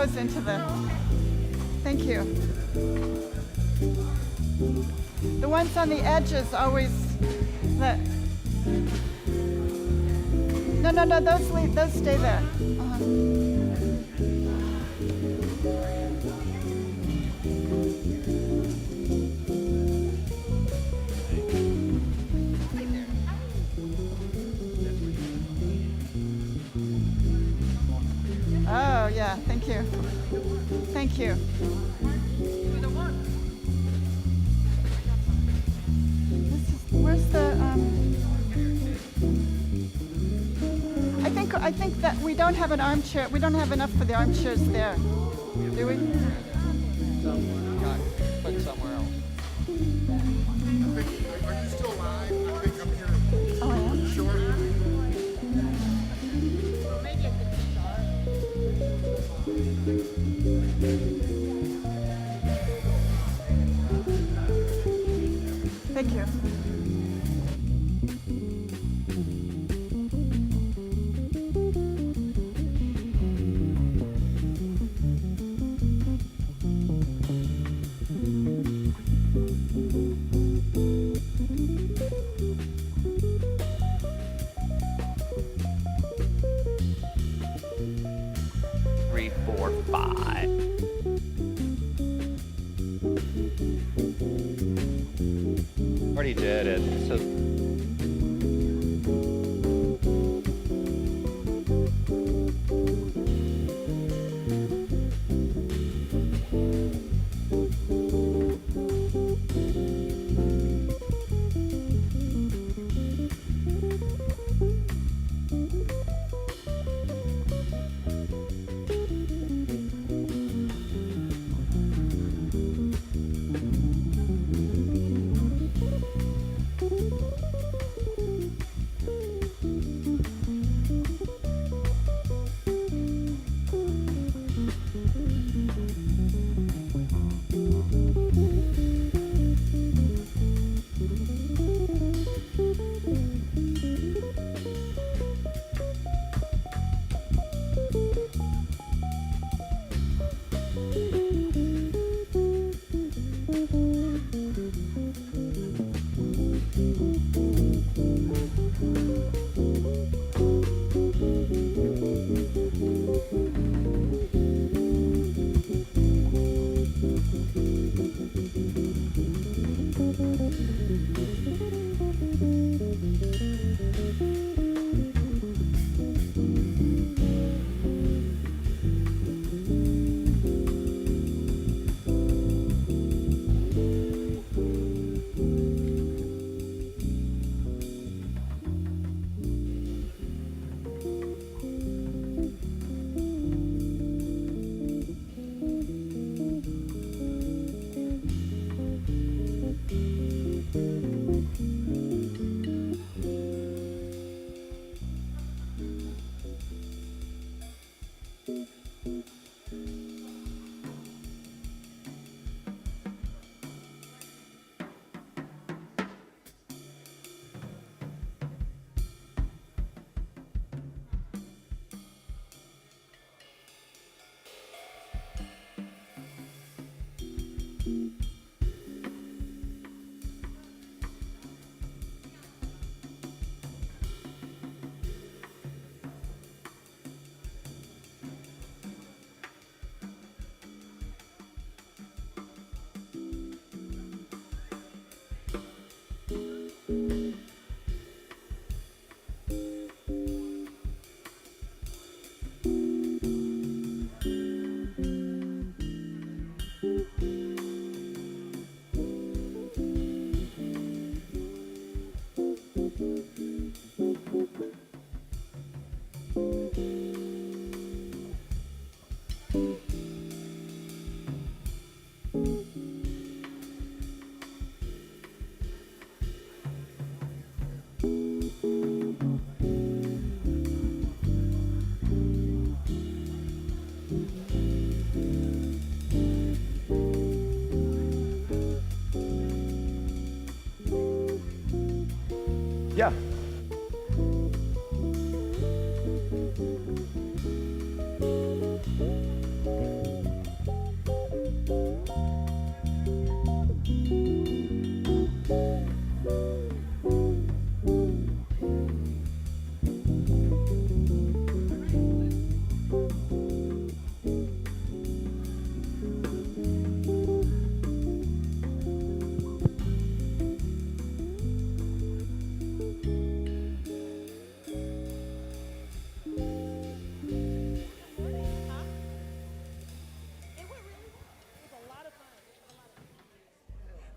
goes into the, thank you. The ones on the edges always, no, those stay there. Oh, yeah, thank you. Thank you. Where's the, I think that we don't have an armchair. We don't have enough for the armchairs there. Do we? Put somewhere else. Are you still live? I think I'm here. Oh, I am? Sure. Maybe I could start. Thank you. Already did it. So Yeah.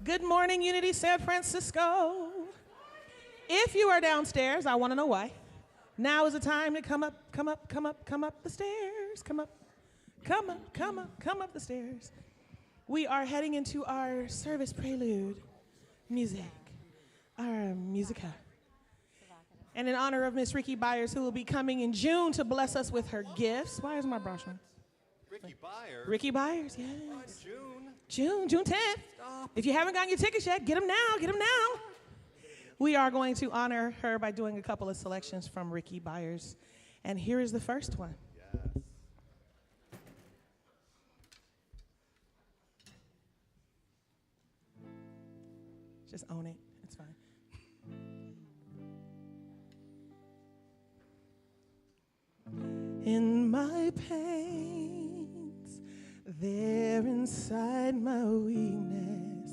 Good morning, Unity San Francisco. If you are downstairs, I want to know why. Now is the time to come up the stairs. Come up the stairs. We are heading into our service prelude music, our musica. And in honor of Miss Ricky Byers, who will be coming in June to bless us with her gifts. Why is my brush on? Ricky Byers. Ricky Byers, yes. June. June 10th. Stop. If you haven't gotten your tickets yet, get them now. We are going to honor her by doing a couple of selections from Ricky Byers. And here is the first one. Yes. Just own it. It's fine. In my pains, there inside my weakness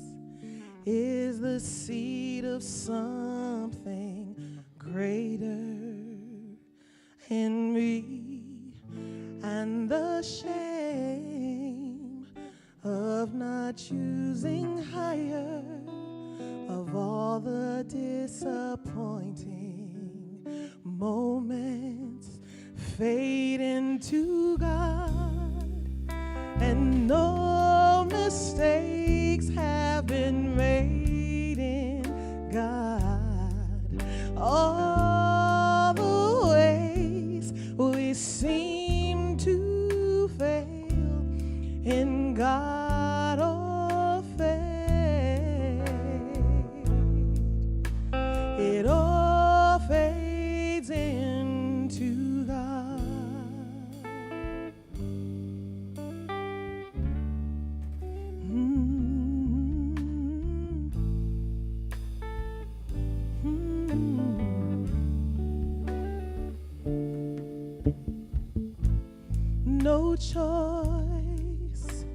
is the seed of something greater in me, and the shame of not choosing higher, of all the disappointing moments fade into God, and no mistakes have been made in God. All the ways we seem to fail in God all fade. It all fades into God. No choice,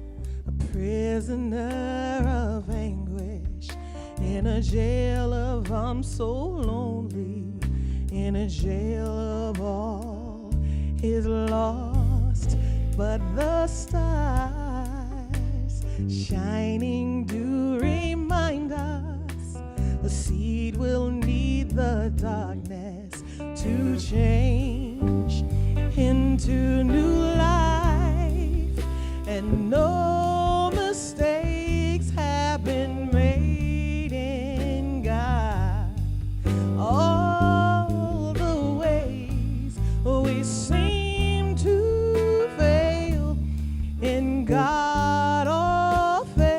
a prisoner of anguish, in a jail of I'm so lonely, in a jail of all is lost, but the stars shining do remind us a seed will need the darkness to change into new life, and no mistakes have been made in God. All the ways we seem to fail in God all fade.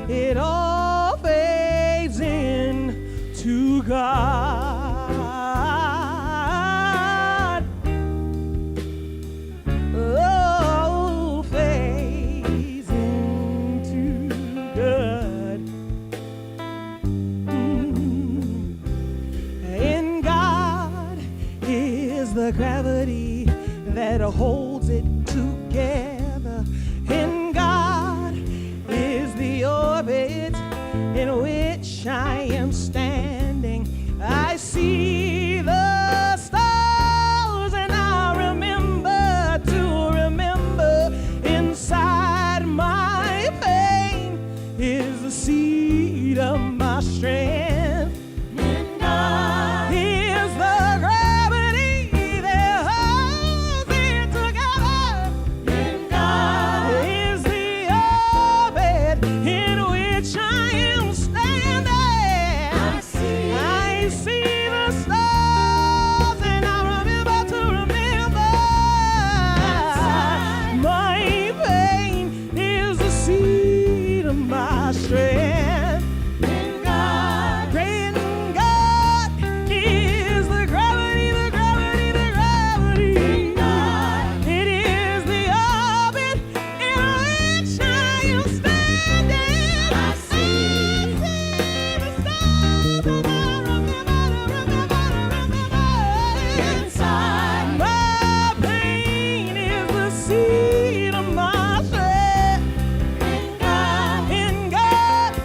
It all fades into God. The gravity that holds it together. In God is the orbit in which I am standing. I see the stars and I remember inside my pain is the seed of my strength. In God is the gravity that holds it together. In God is the orbit in which I am standing. I see the stars and I remember my pain is the seed of my strength. In God is the gravity. In God, it is the orbit in which I am standing. I see the stars and I remember inside my pain is the seed of my strength. In God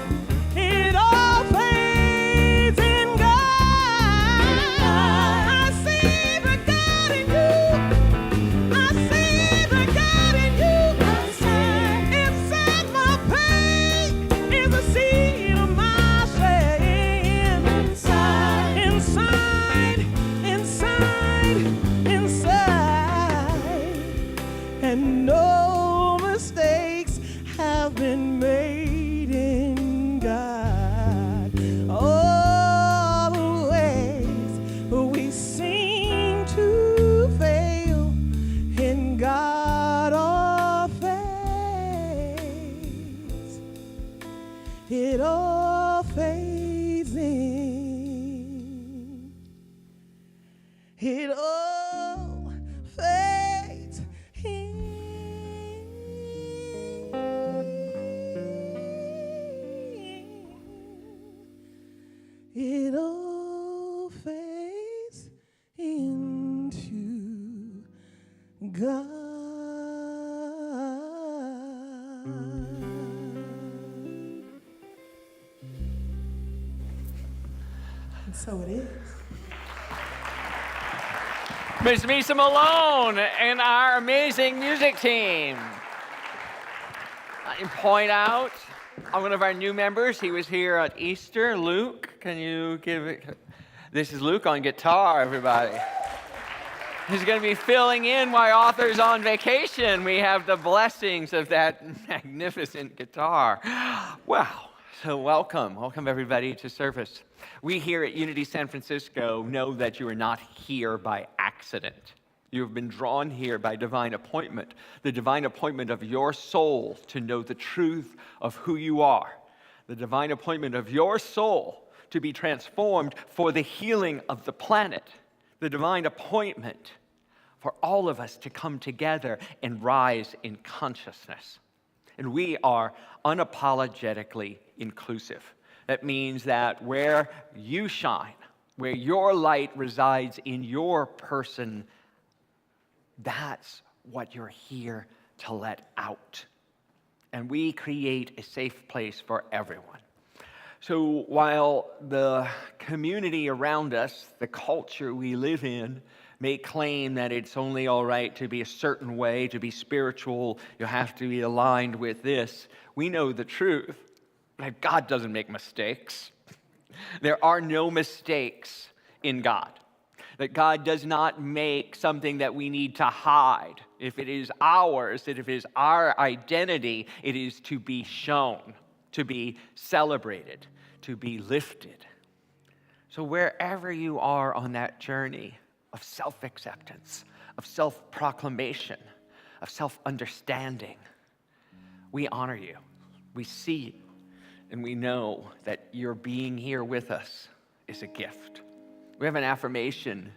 have been made in God. All the ways we seem to fail in God all fades. It all fades in. It all fades in. It all fades into God. And so it is. Miss Misa Malone and our amazing music team. I can point out one of our new members. He was here at Easter. Luke, can you give it? This is Luke on guitar, everybody. He's going to be filling in while Arthur's on vacation. We have the blessings of that magnificent guitar. Wow. So welcome everybody to service. We here at Unity San Francisco know that you are not here by accident. You have been drawn here by divine appointment, the divine appointment of your soul to know the truth of who you are, the divine appointment of your soul to be transformed for the healing of the planet, the divine appointment for all of us to come together and rise in consciousness. And we are unapologetically inclusive. That means that where you shine, where your light resides in your person, that's what you're here to let out. And we create a safe place for everyone. So while the community around us, the culture we live in, may claim that it's only all right to be a certain way, to be spiritual, you have to be aligned with this, we know the truth. That God doesn't make mistakes. There are no mistakes in God. That God does not make something that we need to hide. If it is ours, if it is our identity, it is to be shown, to be celebrated, to be lifted. So wherever you are on that journey of self-acceptance, of self-proclamation, of self-understanding, we honor you. We see you. And we know that your being here with us is a gift. We have an affirmation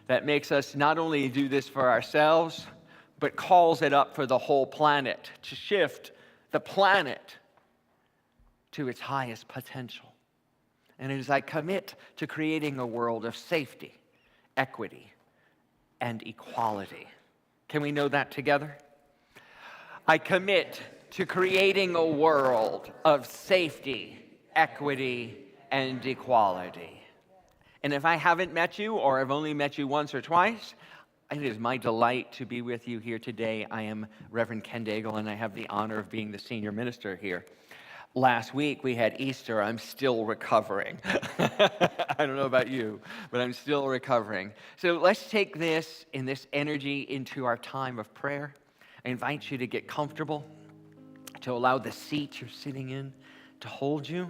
that makes us not only do this for ourselves, but calls it up for the whole planet, to shift the planet to its highest potential. And it is, I commit to creating a world of safety, equity, and equality. Can we know that together? I commit to creating a world of safety, equity, and equality. And if I haven't met you, or I've only met you once or twice, it is my delight to be with you here today. I am Reverend Ken Daigle, and I have the honor of being the senior minister here. Last week, we had Easter. I'm still recovering. I don't know about you, but I'm still recovering. So let's take this and this energy into our time of prayer. I invite you to get comfortable, to allow the seat you're sitting in to hold you,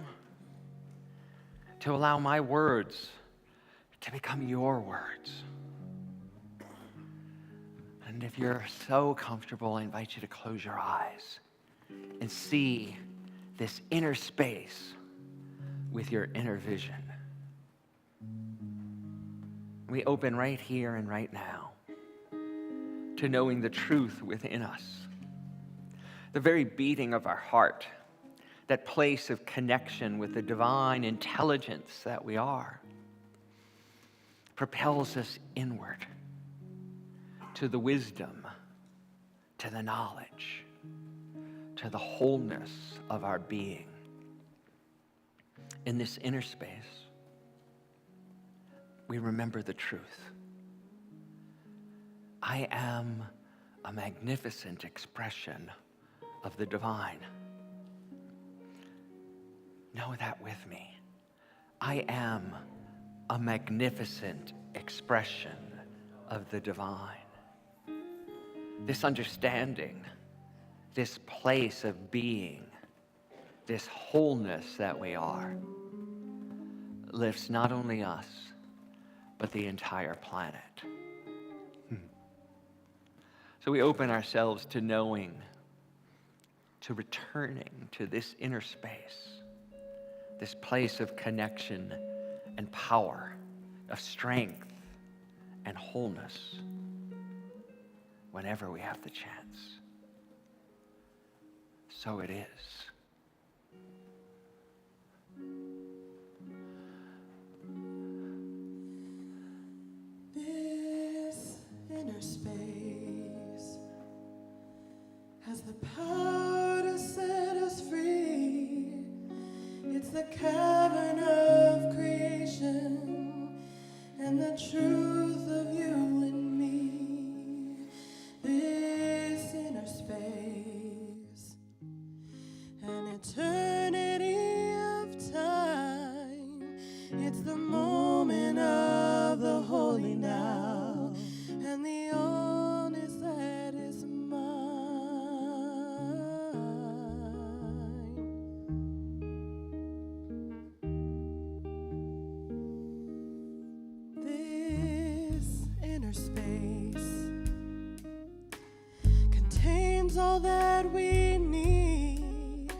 to allow my words to become your words. And if you're so comfortable, I invite you to close your eyes and see this inner space with your inner vision. We open right here and right now to knowing the truth within us. The very beating of our heart, that place of connection with the divine intelligence that we are, propels us inward to the wisdom, to the knowledge, to the wholeness of our being. In this inner space, we remember the truth. I am a magnificent expression of the divine. Know that with me. I am a magnificent expression of the divine. This understanding this place of being, this wholeness that we are, lifts not only us, but the entire planet. So we open ourselves to knowing, to returning to this inner space, this place of connection and power, of strength and wholeness, whenever we have the chance. So it is. This inner space has the power to set us free. It's the cavern of creation and the truth of you and me. This inner space, an eternity of time. It's the moment of the holy now, and the honest that is mine. This inner space contains all that we need.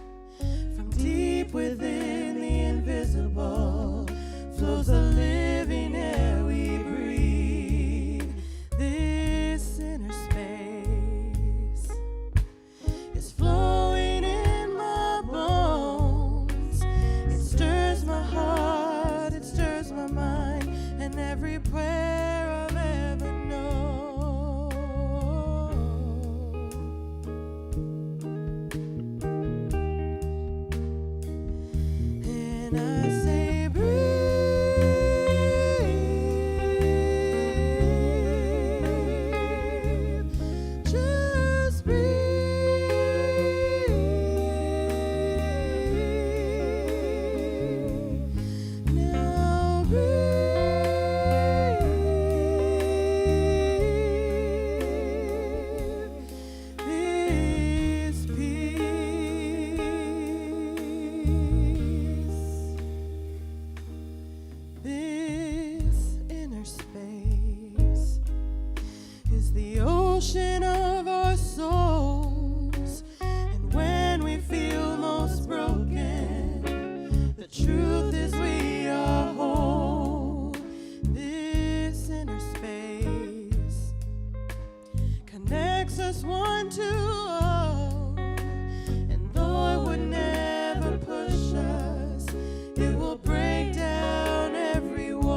From deep within the invisible flows the living air we breathe. This inner space is flowing in my bones. It stirs my heart, it stirs my mind, and every prayer I've ever known. And I say, breathe, just breathe. Now breathe. This peace. This inner space is the ocean of our souls. And when we feel most broken, the truth is we are whole. This inner space connects us one to all. And though it would never push us, it will break down every wall.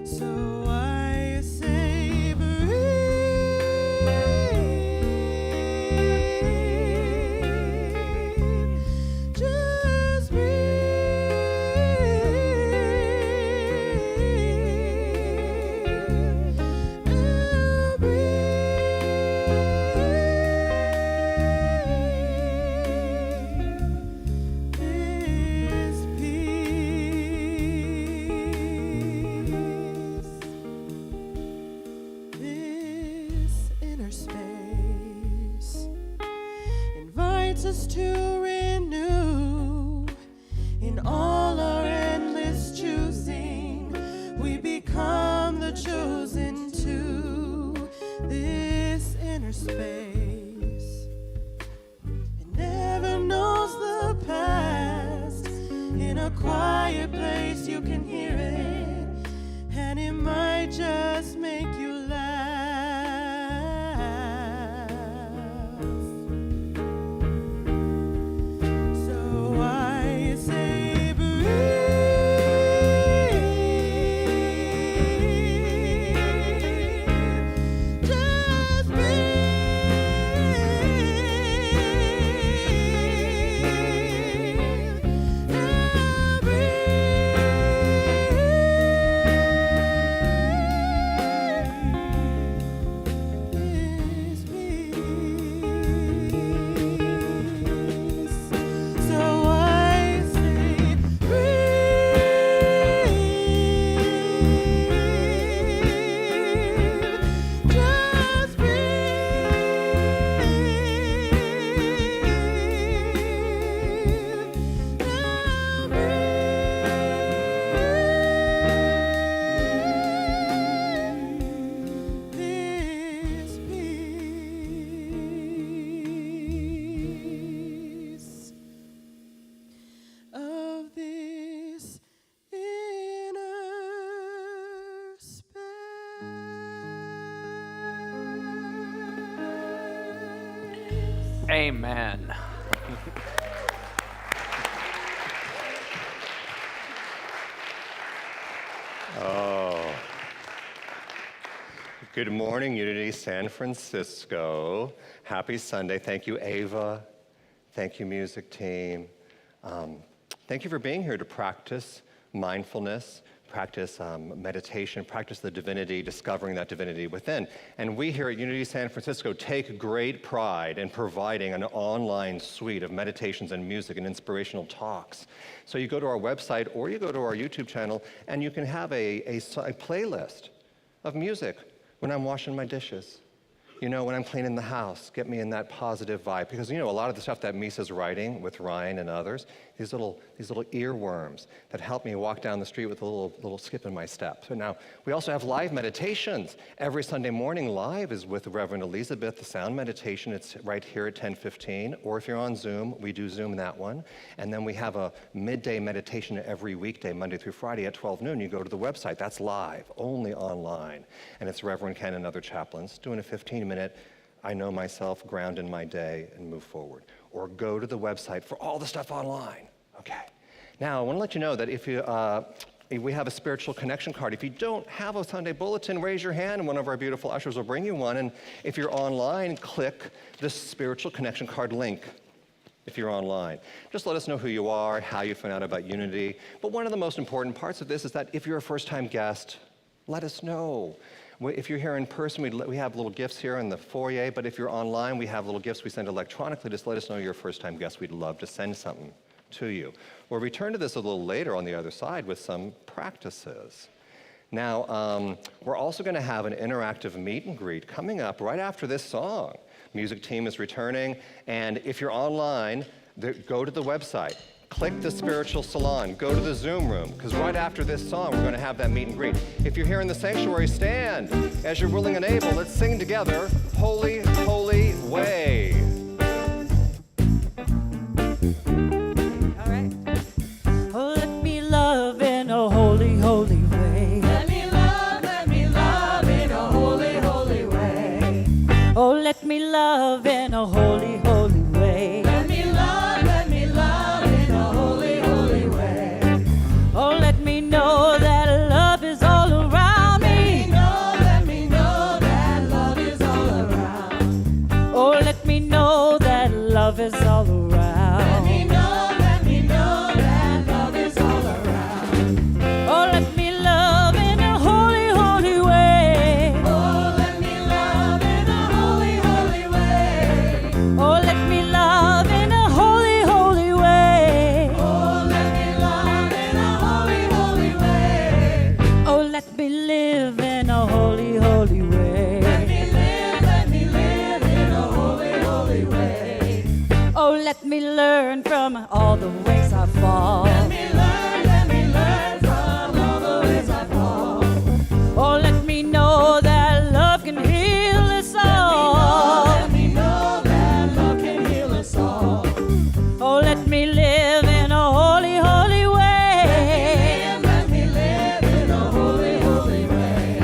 So I say, breathe, just breathe, now breathe. This peace, this inner space invites us to renew. In all our endless choosing, we become the chosen two. This inner space, it never knows the past. In a quiet place you can hear it, and it might just make you laugh. So I say, breathe, just breathe, now breathe. Amen. Oh. Good morning, Unity San Francisco. Happy Sunday. Thank you, Ava. Thank you, music team. Thank you for being here to practice mindfulness, practice meditation, practice the divinity, discovering that divinity within. And we here at Unity San Francisco take great pride in providing an online suite of meditations and music and inspirational talks. So you go to our website or you go to our YouTube channel and you can have a playlist of music when I'm washing my dishes. You know, when I'm cleaning the house, get me in that positive vibe. Because, you know, a lot of the stuff that Misa's writing with Ryan and others, these little earworms that help me walk down the street with a little skip in my step. So now, we also have live meditations. Every Sunday morning live is with Reverend Elizabeth, the sound meditation. It's right here at 10:15. Or if you're on Zoom, we do Zoom that one. And then we have a midday meditation every weekday, Monday through Friday at 12 noon. You go to the website. That's live, only online. And it's Reverend Ken and other chaplains doing a 15-minute I know myself, ground in my day, and move forward. Or go to the website for all the stuff online. Okay. Now, I want to let you know that if we have a spiritual connection card. If you don't have a Sunday bulletin, raise your hand, and one of our beautiful ushers will bring you one. And if you're online, click the spiritual connection card link. If you're online, just let us know who you are, how you found out about Unity. But one of the most important parts of this is that if you're a first-time guest, let us know. If you're here in person, we have little gifts here in the foyer, but if you're online, we have little gifts we send electronically. Just let us know you're a first-time guest. We'd love to send something to you. We'll return to this a little later on the other side with some practices. Now, we're also going to have an interactive meet and greet coming up right after this song. Music team is returning, and if you're online, go to the website. Click the Spiritual Salon, go to the Zoom room, because right after this song, we're going to have that meet and greet. If you're here in the sanctuary, stand. As you're willing and able, let's sing together, Holy, Holy Way. All right. Oh, let me love in a holy, holy way. Let me love in a holy, holy way. Oh, let me love in a holy, holy way. Let me love in a holy, holy way. Oh, let me know that love is all around me. Let me know that love is all around. Oh, let me know that love is all around. Let me know that love is all around. Oh, let me love in a holy, holy way. Oh, let me love in a holy, holy way. Oh, let me love in a holy, holy way. Oh, let me love in a holy, holy way. Oh, let me live in a holy, holy way. Let me live in a holy, holy way. Oh, let me learn from all the ways I fall. Let me learn from all the ways I fall. Oh, let me know that love can heal us all. Let me know that love can heal us all. Oh, let me live in a holy, holy way. Let me live in a holy, holy way.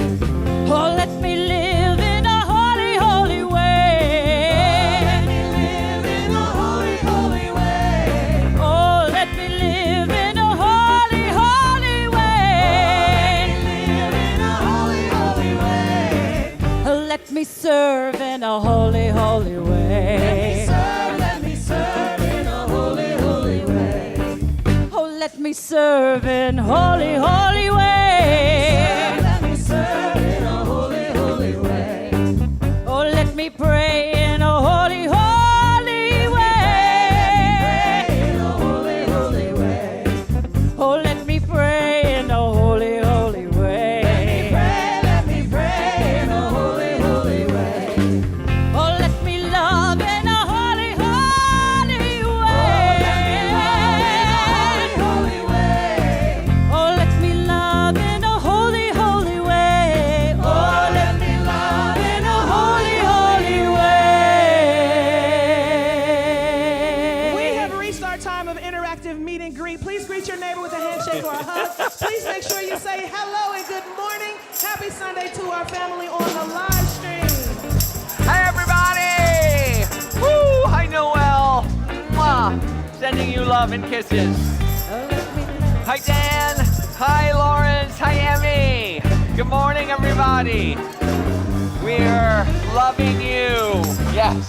Oh, let me live in a holy, holy way. Let me live in a holy, holy way. Oh, let me live in a holy, holy way. Let me live in a holy, holy way. Let me serve in a holy, holy way. Let me serve in a holy, holy way. Oh, let me serve in holy, holy way. Let me serve in a holy, holy way. Oh, let me pray in a holy, holy way. In a holy, holy way. Oh, let me pray in a holy, holy way. Let me pray in a holy, holy way. Oh, let me love in a holy, holy way. Oh, let me love in a holy, holy way. Oh, let me love in a holy, holy way. We have reached our time of interactive meet and greet. Please greet your neighbor with a handshake or a hug. Please make sure you say hello and good morning. Happy Sunday to our family on the live stream. Hi, everybody! Woo! I know sending you love and kisses. Hi, Dan. Hi, Lawrence. Hi, Emmy. Good morning, everybody. We're loving you. Yes.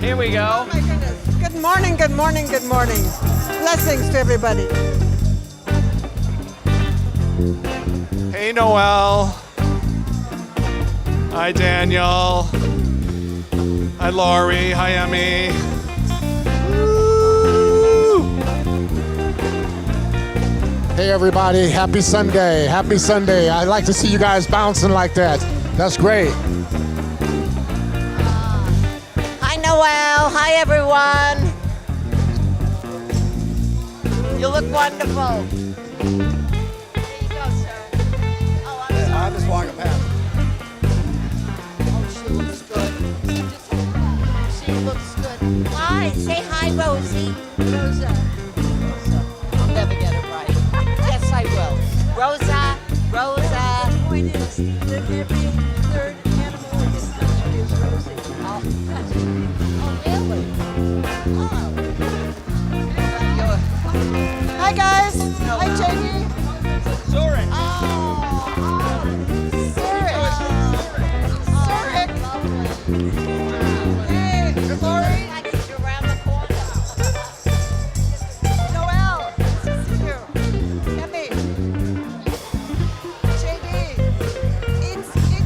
Here we go. Oh my goodness. Good morning, good morning, good morning. Blessings to everybody. Hey, Noel. Hi, Daniel. Hi, Laurie. Hi, Emmy. Woo! Hey everybody, happy Sunday. Happy Sunday. I like to see you guys bouncing like that. That's great. Hi, Noel. Hi, everyone. You look wonderful. There you go, sir. Oh, I'm sorry. I'm just walking past. Oh, she looks good. She looks good. Hi. Say hi, Rosie. Rosa. I'll never get it right. Yes, I will. Rosa. Rosa. The point is that every third animal in this country is Rosie. Oh, really? Oh. Hi, guys. Hi, JD. Zurich. Hey, Lori. I get you around the corner. Noel. Nice to see you. Emmy. JD. Eat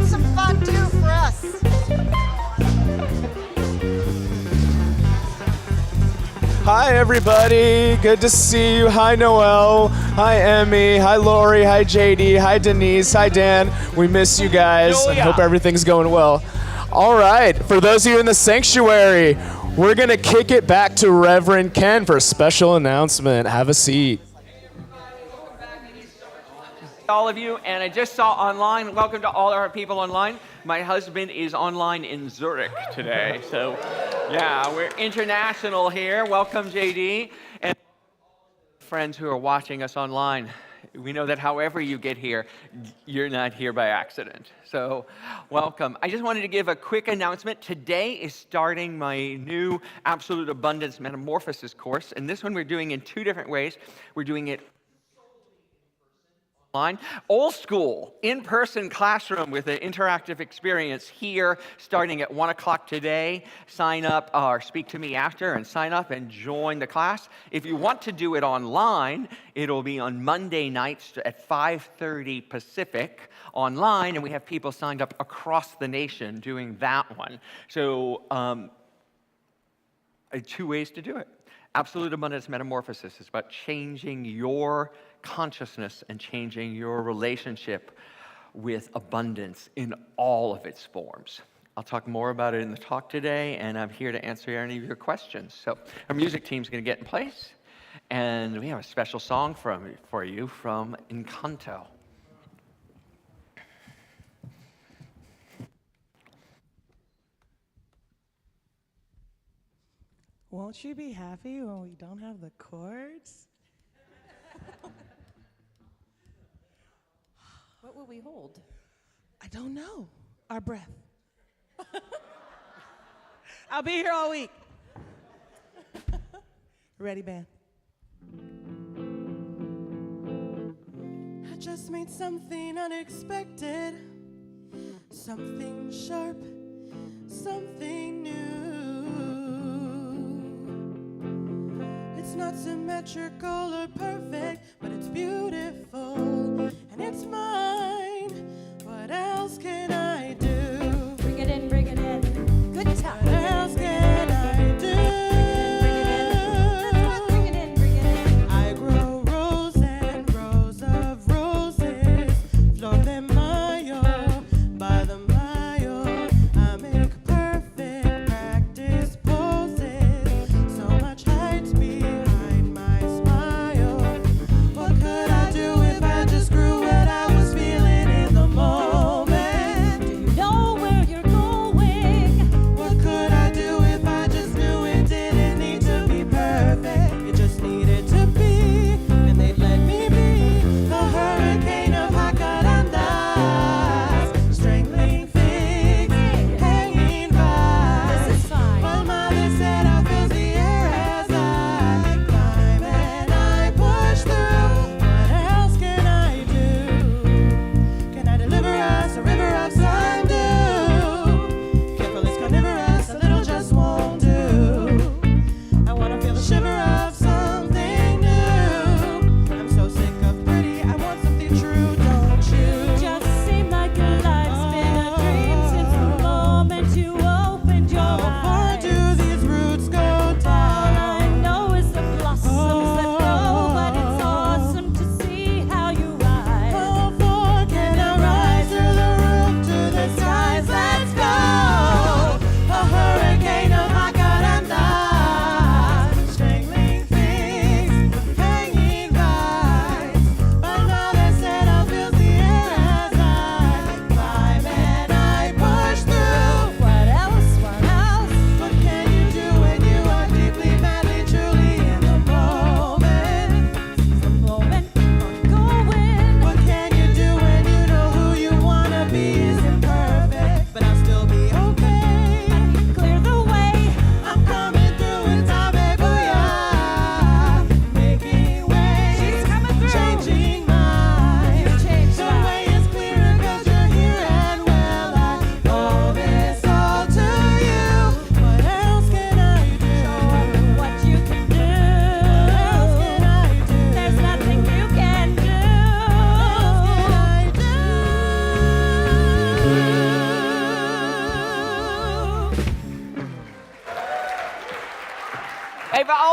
some fun, too, for us. Hi, everybody. Good to see you. Hi, Noel. Hi, Emmy. Hi, Laurie. Hi, JD. Hi, Denise. Hi, Dan. We miss you guys. Oh, and yeah. hope everything's going well. All right. For those of you in the sanctuary, we're going to kick it back to Reverend Ken for a special announcement. Have a seat. All of you, and I just saw online, welcome to all our people online. My husband is online in Zurich today, so yeah, we're international here. Welcome, JD, and friends who are watching us online. We know that however you get here, you're not here by accident. So welcome. I just wanted to give a quick announcement. Today is starting my new Absolute Abundance Metamorphosis course, and this one we're doing in two different ways. We're doing it online, old school, in-person classroom with an interactive experience here starting at 1 o'clock today. Sign up or speak to me after and sign up and join the class. If you want to do it online, it'll be on Monday nights at 5:30 Pacific online, and we have people signed up across the nation doing that one. So two ways to do it. Absolute Abundance Metamorphosis is about changing your consciousness and changing your relationship with abundance in all of its forms. I'll talk more about it in the talk today, and I'm here to answer any of your questions. So our music team's going to get in place, and we have a special song for you from Encanto. Won't you be happy when we don't have the chords? What will we hold? I don't know. Our breath. I'll be here all week. Ready, band? I just made something unexpected, something sharp, something new. It's not symmetrical or perfect, but it's beautiful and it's mine. What else can I do? Bring it in, bring it in. Good time. What else can I do? Bring it in, bring it in. I grow rows and rows of roses, flor de mayo, by the mile. I make perfect practice poses, so much hides behind my smile. What could I do if I just grew what I was feeling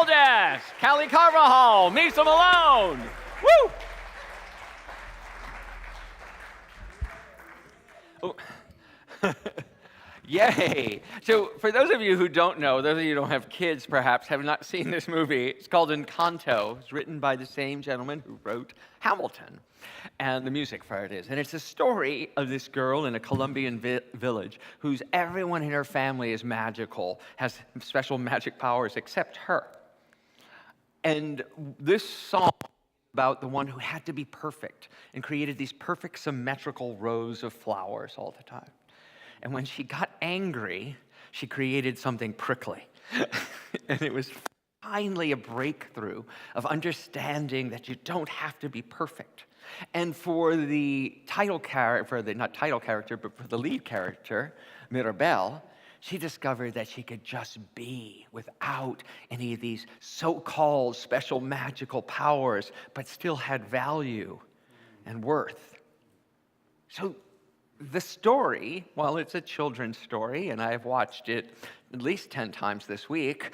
Desk, Callie Carvajal, Misa Malone. Woo! Oh. Yay! So for those of you who don't know, those of you who don't have kids perhaps, have not seen this movie, it's called Encanto. It's written by the same gentleman who wrote Hamilton. And the music for it is. And it's a story of this girl in a Colombian village whose everyone in her family is magical, has special magic powers except her. And this song about the one who had to be perfect and created these perfect symmetrical rows of flowers all the time. And when she got angry, she created something prickly. And it was finally a breakthrough of understanding that you don't have to be perfect. And for the title character, not title character, but for the lead character, Mirabel, she discovered that she could just be without any of these so-called special magical powers, but still had value and worth. So the story, while it's a children's story, and I've watched it at least 10 times this week,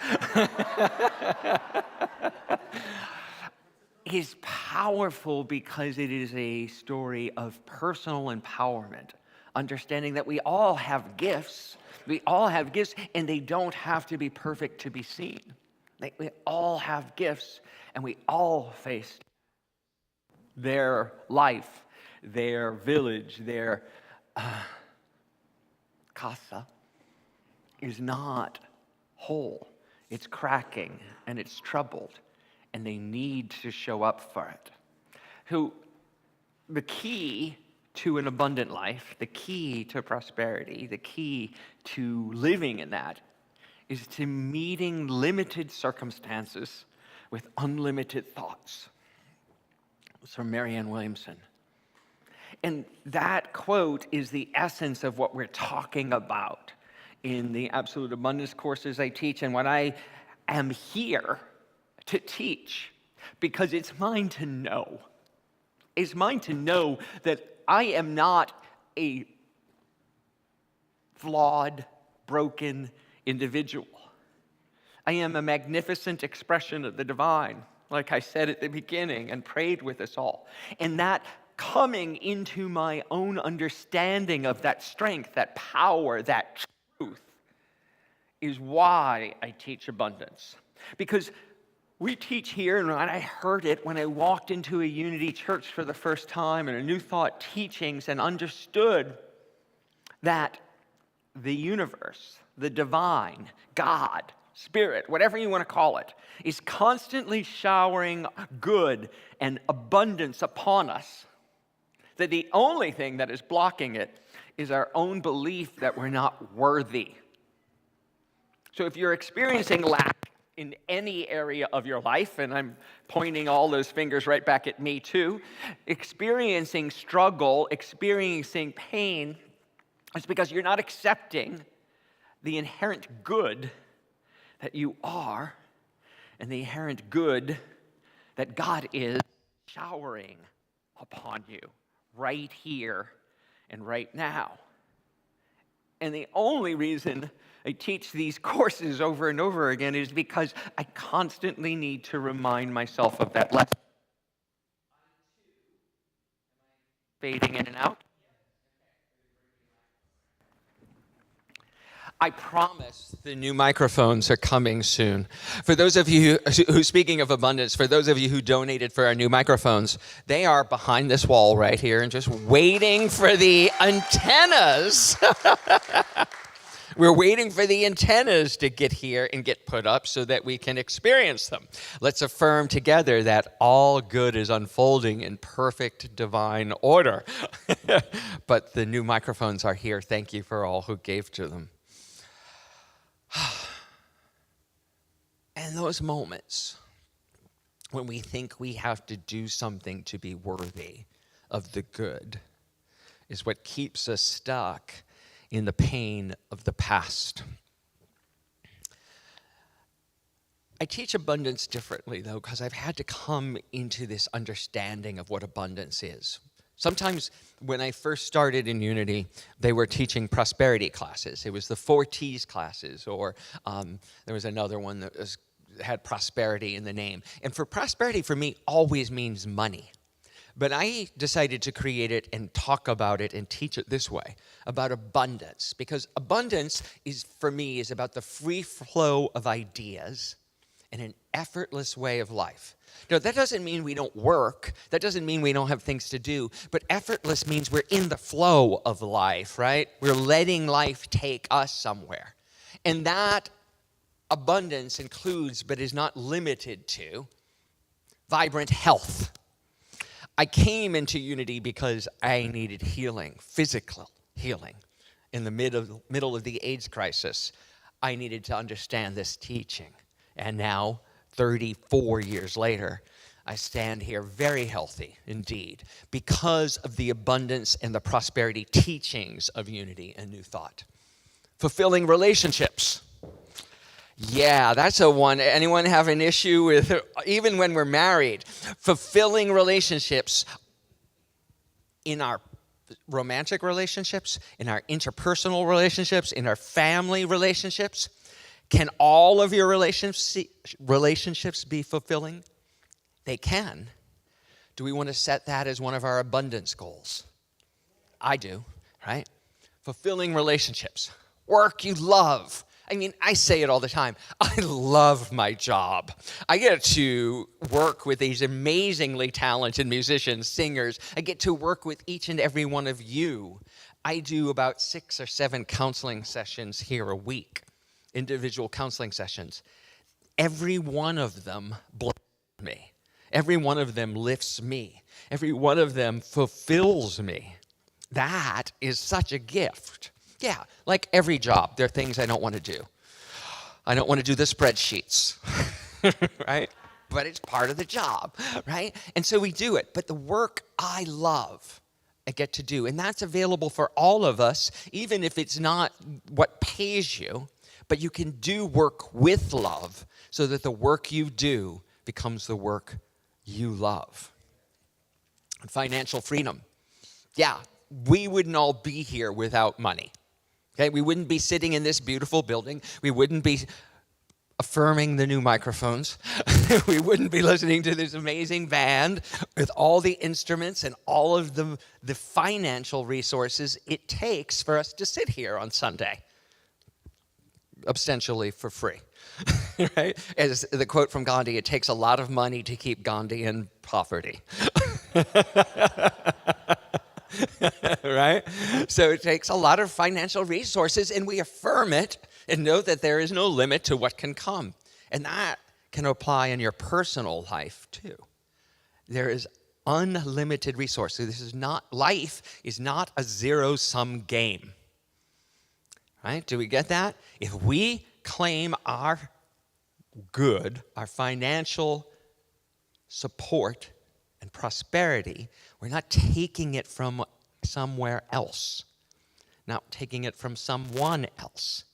is powerful because it is a story of personal empowerment, understanding that we all have gifts, and they don't have to be perfect to be seen. We all have gifts, and we all face their life, their village, their casa is not whole. It's cracking and it's troubled, and they need to show up for it. The key to an abundant life, the key to prosperity, the key to living in that is to meeting limited circumstances with unlimited thoughts. It's from Marianne Williamson. And that quote is the essence of what we're talking about in the Absolute Abundance courses I teach, and what I am here to teach, because it's mine to know. It's mine to know that I am not a flawed, broken individual. I am a magnificent expression of the divine, like I said at the beginning and prayed with us all. And that coming into my own understanding of that strength, that power, that truth, is why I teach abundance. Because we teach here, and I heard it when I walked into a Unity church for the first time, and a New Thought teachings, and understood that the universe, the divine, God, Spirit, whatever you want to call it, is constantly showering good and abundance upon us. That the only thing that is blocking it is our own belief that we're not worthy. So if you're experiencing lack in any area of your life, and I'm pointing all those fingers right back at me too, experiencing struggle, experiencing pain, it's because you're not accepting the inherent good that you are and the inherent good that God is showering upon you right here and right now. And the only reason I teach these courses over and over again is because I constantly need to remind myself of that lesson. Fading in and out. I promise the new microphones are coming soon. For those of you who, speaking of abundance, for those of you who donated for our new microphones, they are behind this wall right here and just waiting for the antennas. We're waiting for the antennas to get here and get put up so that we can experience them. Let's affirm together that all good is unfolding in perfect divine order. But the new microphones are here. Thank you for all who gave to them. And those moments when we think we have to do something to be worthy of the good is what keeps us stuck in the pain of the past. I teach abundance differently, though, because I've had to come into this understanding of what abundance is. Sometimes when I first started in Unity, they were teaching prosperity classes. It was the 4 T's classes, or there was another one that was had prosperity in the name. And for prosperity, for me, always means money. But I decided to create it and talk about it and teach it this way, about abundance. Because abundance is, for me, is about the free flow of ideas and an effortless way of life. Now, that doesn't mean we don't work. That doesn't mean we don't have things to do. But effortless means we're in the flow of life, right? We're letting life take us somewhere. And that abundance includes, but is not limited to, vibrant health. I came into Unity because I needed healing, physical healing. In the middle of the AIDS crisis, I needed to understand this teaching. And now, 34 years later, I stand here very healthy indeed because of the abundance and the prosperity teachings of Unity and New Thought. Fulfilling relationships. Yeah, that's a one. Anyone have an issue with, even when we're married, fulfilling relationships in our romantic relationships, in our interpersonal relationships, in our family relationships? Can all of your relationships be fulfilling? They can. Do we want to set that as one of our abundance goals? I do, right? Fulfilling relationships. Work you love. I mean, I say it all the time. I love my job. I get to work with these amazingly talented musicians, singers. I get to work with each and every one of you. I do about 6 or 7 counseling sessions here a week, individual counseling sessions. Every one of them blesses me. Every one of them lifts me. Every one of them fulfills me. That is such a gift. Yeah, like every job, there are things I don't want to do. I don't want to do the spreadsheets, right? But it's part of the job, right? And so we do it. But the work I love, I get to do. And that's available for all of us, even if it's not what pays you. But you can do work with love so that the work you do becomes the work you love. And financial freedom. Yeah, we wouldn't all be here without money. Okay, we wouldn't be sitting in this beautiful building. We wouldn't be affirming the new microphones. We wouldn't be listening to this amazing band with all the instruments and all of the financial resources it takes for us to sit here on Sunday, ostensibly for free. Right? As the quote from Gandhi, it takes a lot of money to keep Gandhi in poverty. Right? So it takes a lot of financial resources, and we affirm it and know that there is no limit to what can come. And that can apply in your personal life too. There is unlimited resources. Life is not a zero-sum game. Right? Do we get that? If we claim our good, our financial support and prosperity, we're not taking it from somewhere else, not taking it from someone else.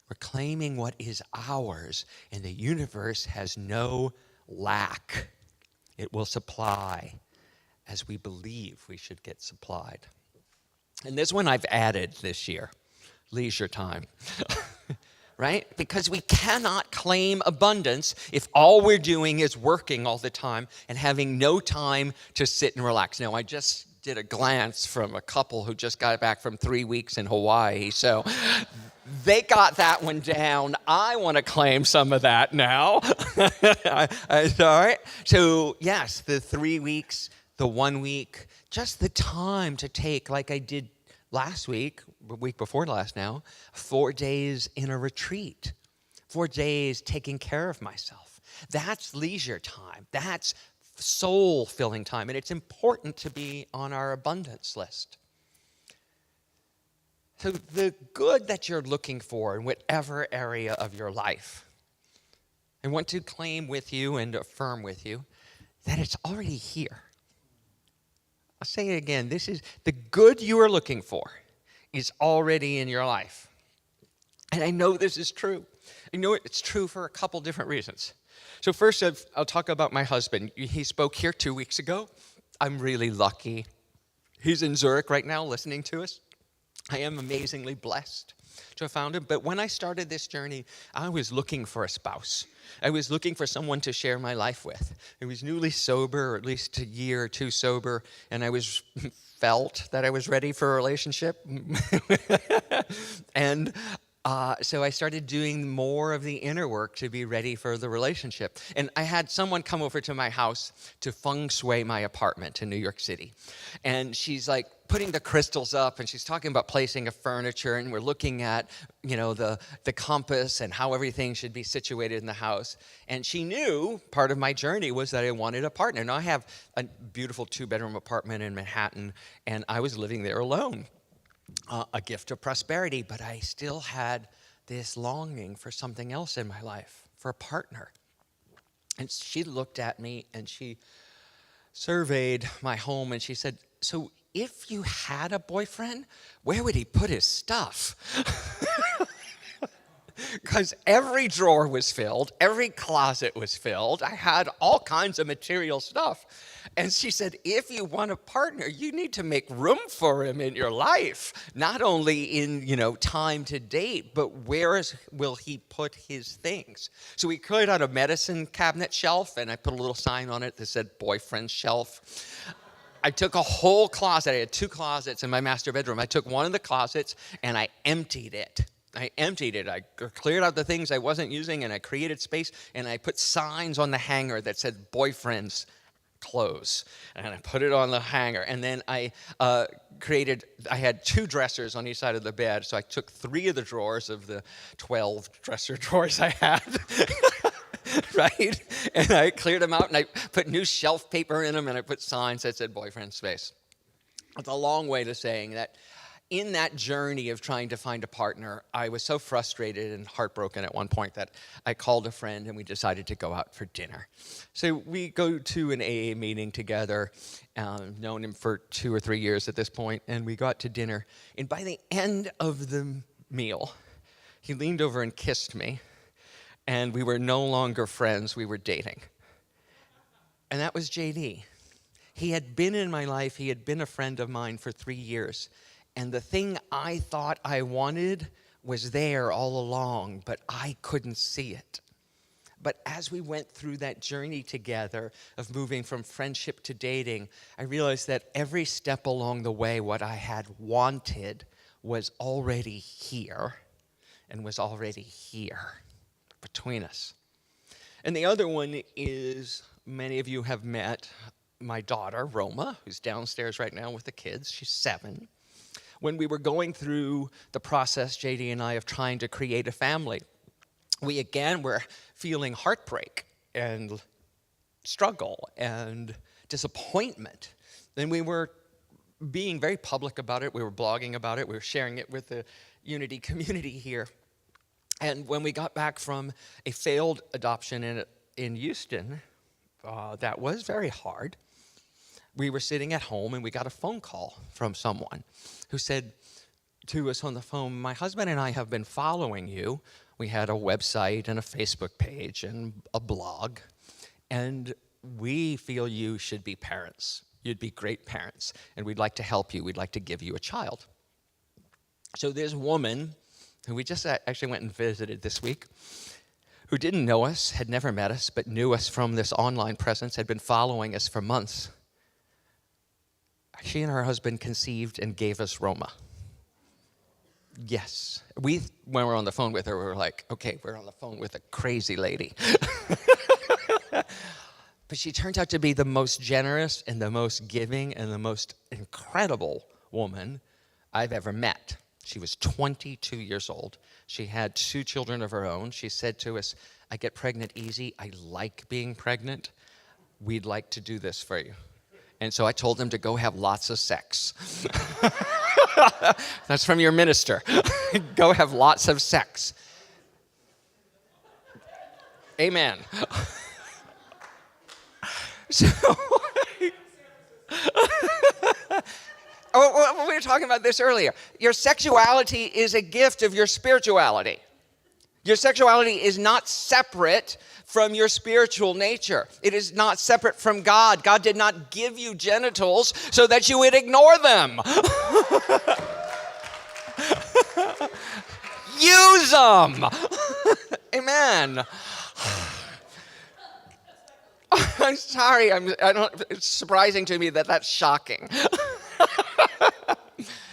We're claiming what is ours, and the universe has no lack. It will supply as we believe we should get supplied. And this one I've added this year, leisure time. Right? Because we cannot claim abundance if all we're doing is working all the time and having no time to sit and relax. Now, I just did a glance from a couple who just got back from 3 weeks in Hawaii, so they got that one down. I want to claim some of that now. Sorry. So, yes, the 3 weeks, the 1 week, just the time to take, like I did last week, the week before last now, 4 days in a retreat, 4 days taking care of myself. That's leisure time. That's soul-filling time. And it's important to be on our abundance list. So the good that you're looking for in whatever area of your life, I want to claim with you and affirm with you that it's already here. I'll say it again. This is the good you are looking for is already in your life. And I know this is true. I know it's true for a couple different reasons. So first, I'll talk about my husband. He spoke here 2 weeks ago. I'm really lucky. He's in Zurich right now listening to us. I am amazingly blessed. to have found him. But when I started this journey, I was looking for a spouse. I was looking for someone to share my life with. I was newly sober, or at least a year or two sober, and I was felt that I was ready for a relationship. And so I started doing more of the inner work to be ready for the relationship. And I had someone come over to my house to feng shui my apartment in New York City. And she's like putting the crystals up, and she's talking about placing of furniture, and we're looking at, the compass and how everything should be situated in the house. And she knew part of my journey was that I wanted a partner. Now I have a beautiful 2-bedroom apartment in Manhattan, and I was living there alone. A gift of prosperity, but I still had this longing for something else in my life, for a partner. And she looked at me and she surveyed my home and she said, "So if you had a boyfriend, where would he put his stuff?" Because every drawer was filled, every closet was filled. I had all kinds of material stuff. And she said, if you want a partner, you need to make room for him in your life. Not only in, time to date, but will he put his things? So we cleared out a medicine cabinet shelf, and I put a little sign on it that said boyfriend shelf. I took a whole closet. I had 2 closets in my master bedroom. I took one of the closets, and I emptied it. I cleared out the things I wasn't using, and I created space, and I put signs on the hanger that said boyfriend's clothes, and I put it on the hanger. And then I had 2 dressers on each side of the bed, so I took 3 of the drawers of the 12 dresser drawers I had, right? And I cleared them out, and I put new shelf paper in them, and I put signs that said boyfriend space. It's a long way to saying that in that journey of trying to find a partner, I was so frustrated and heartbroken at one point that I called a friend and we decided to go out for dinner. So we go to an AA meeting together, known him for 2 or 3 years at this point, and we got to dinner. And by the end of the meal, he leaned over and kissed me, and we were no longer friends, we were dating. And that was JD. He had been in my life, he had been a friend of mine for 3 years. And the thing I thought I wanted was there all along, but I couldn't see it. But as we went through that journey together of moving from friendship to dating, I realized that every step along the way, what I had wanted was already here and was already here between us. And the other one is, many of you have met my daughter, Roma, who's downstairs right now with the kids. She's 7. When we were going through the process, JD and I, of trying to create a family, we again were feeling heartbreak and struggle and disappointment. And we were being very public about it. We were blogging about it. We were sharing it with the Unity community here. And when we got back from a failed adoption in Houston, that was very hard. We were sitting at home and we got a phone call from someone who said to us on the phone, "My husband and I have been following you. We had a website and a Facebook page and a blog, and we feel you should be parents. You'd be great parents, and we'd like to help you. We'd like to give you a child." So this woman, who we just actually went and visited this week, who didn't know us, had never met us, but knew us from this online presence, had been following us for months. She and her husband conceived and gave us Roma. Yes. When we were on the phone with her, we were like, okay, we're on the phone with a crazy lady. But she turned out to be the most generous and the most giving and the most incredible woman I've ever met. She was 22 years old. She had 2 children of her own. She said to us, "I get pregnant easy. I like being pregnant. We'd like to do this for you." And so I told them to go have lots of sex. That's from your minister. Go have lots of sex. Amen. So, we were talking about this earlier. Your sexuality is a gift of your spirituality. Your sexuality is not separate from your spiritual nature. It is not separate from God. God did not give you genitals so that you would ignore them. Use them. Amen. I'm sorry. It's surprising to me that that's shocking.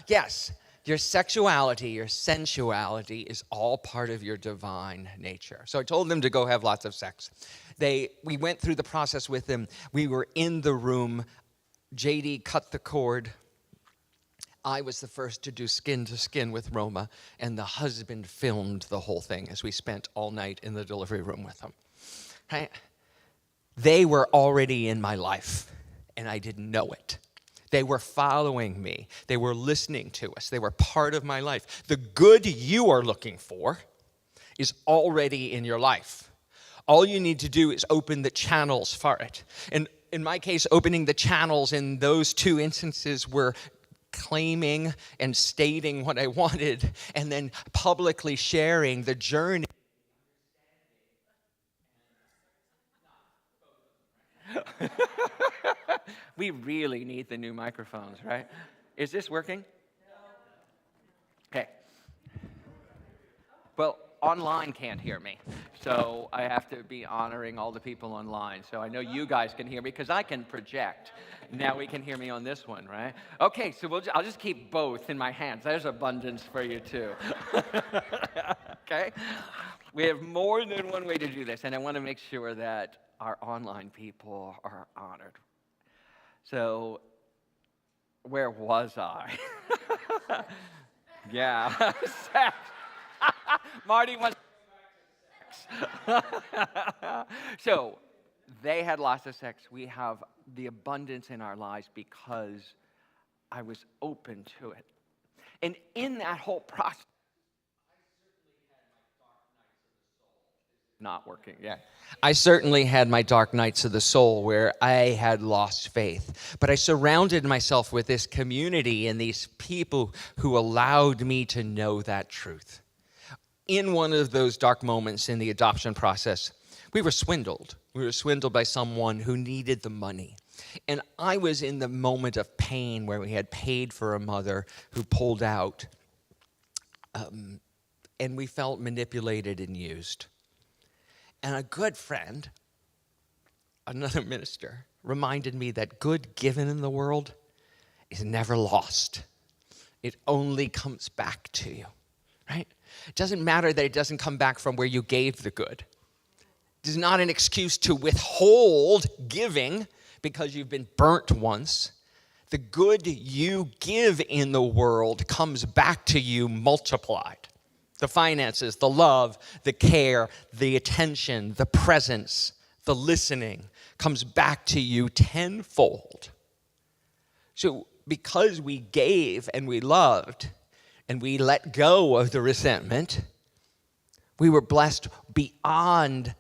Yes, your sexuality, your sensuality is all part of your divine nature. So I told them to go have lots of sex. We went through the process with them. We were in the room. JD cut the cord. I was the first to do skin to skin with Roma, and the husband filmed the whole thing as we spent all night in the delivery room with them. Right? They were already in my life, and I didn't know it. They were following me. They were listening to us. They were part of my life. The good you are looking for is already in your life. All you need to do is open the channels for it. And in my case, opening the channels in those two instances were claiming and stating what I wanted and then publicly sharing the journey. We really need the new microphones, right? Is this working? Okay. Well, online can't hear me, so I have to be honoring all the people online. So I know you guys can hear me because I can project. Now we can hear me on this one, right? Okay, so I'll just keep both in my hands. There's abundance for you too. Okay? We have more than one way to do this, and I want to make sure that our online people are honored. So, where was I? Yeah, sex. Marty wants sex. So, they had lots of sex. We have the abundance in our lives because I was open to it. And in that whole process, not working, yeah. I certainly had my dark nights of the soul where I had lost faith. But I surrounded myself with this community and these people who allowed me to know that truth. In one of those dark moments in the adoption process, we were swindled. We were swindled by someone who needed the money. And I was in the moment of pain where we had paid for a mother who pulled out. And we felt manipulated and used. And a good friend, another minister, reminded me that good given in the world is never lost. It only comes back to you, right? It doesn't matter that it doesn't come back from where you gave the good. It is not an excuse to withhold giving because you've been burnt once. The good you give in the world comes back to you multiplied. The finances, the love, the care, the attention, the presence, the listening comes back to you tenfold. So because we gave and we loved and we let go of the resentment, we were blessed beyond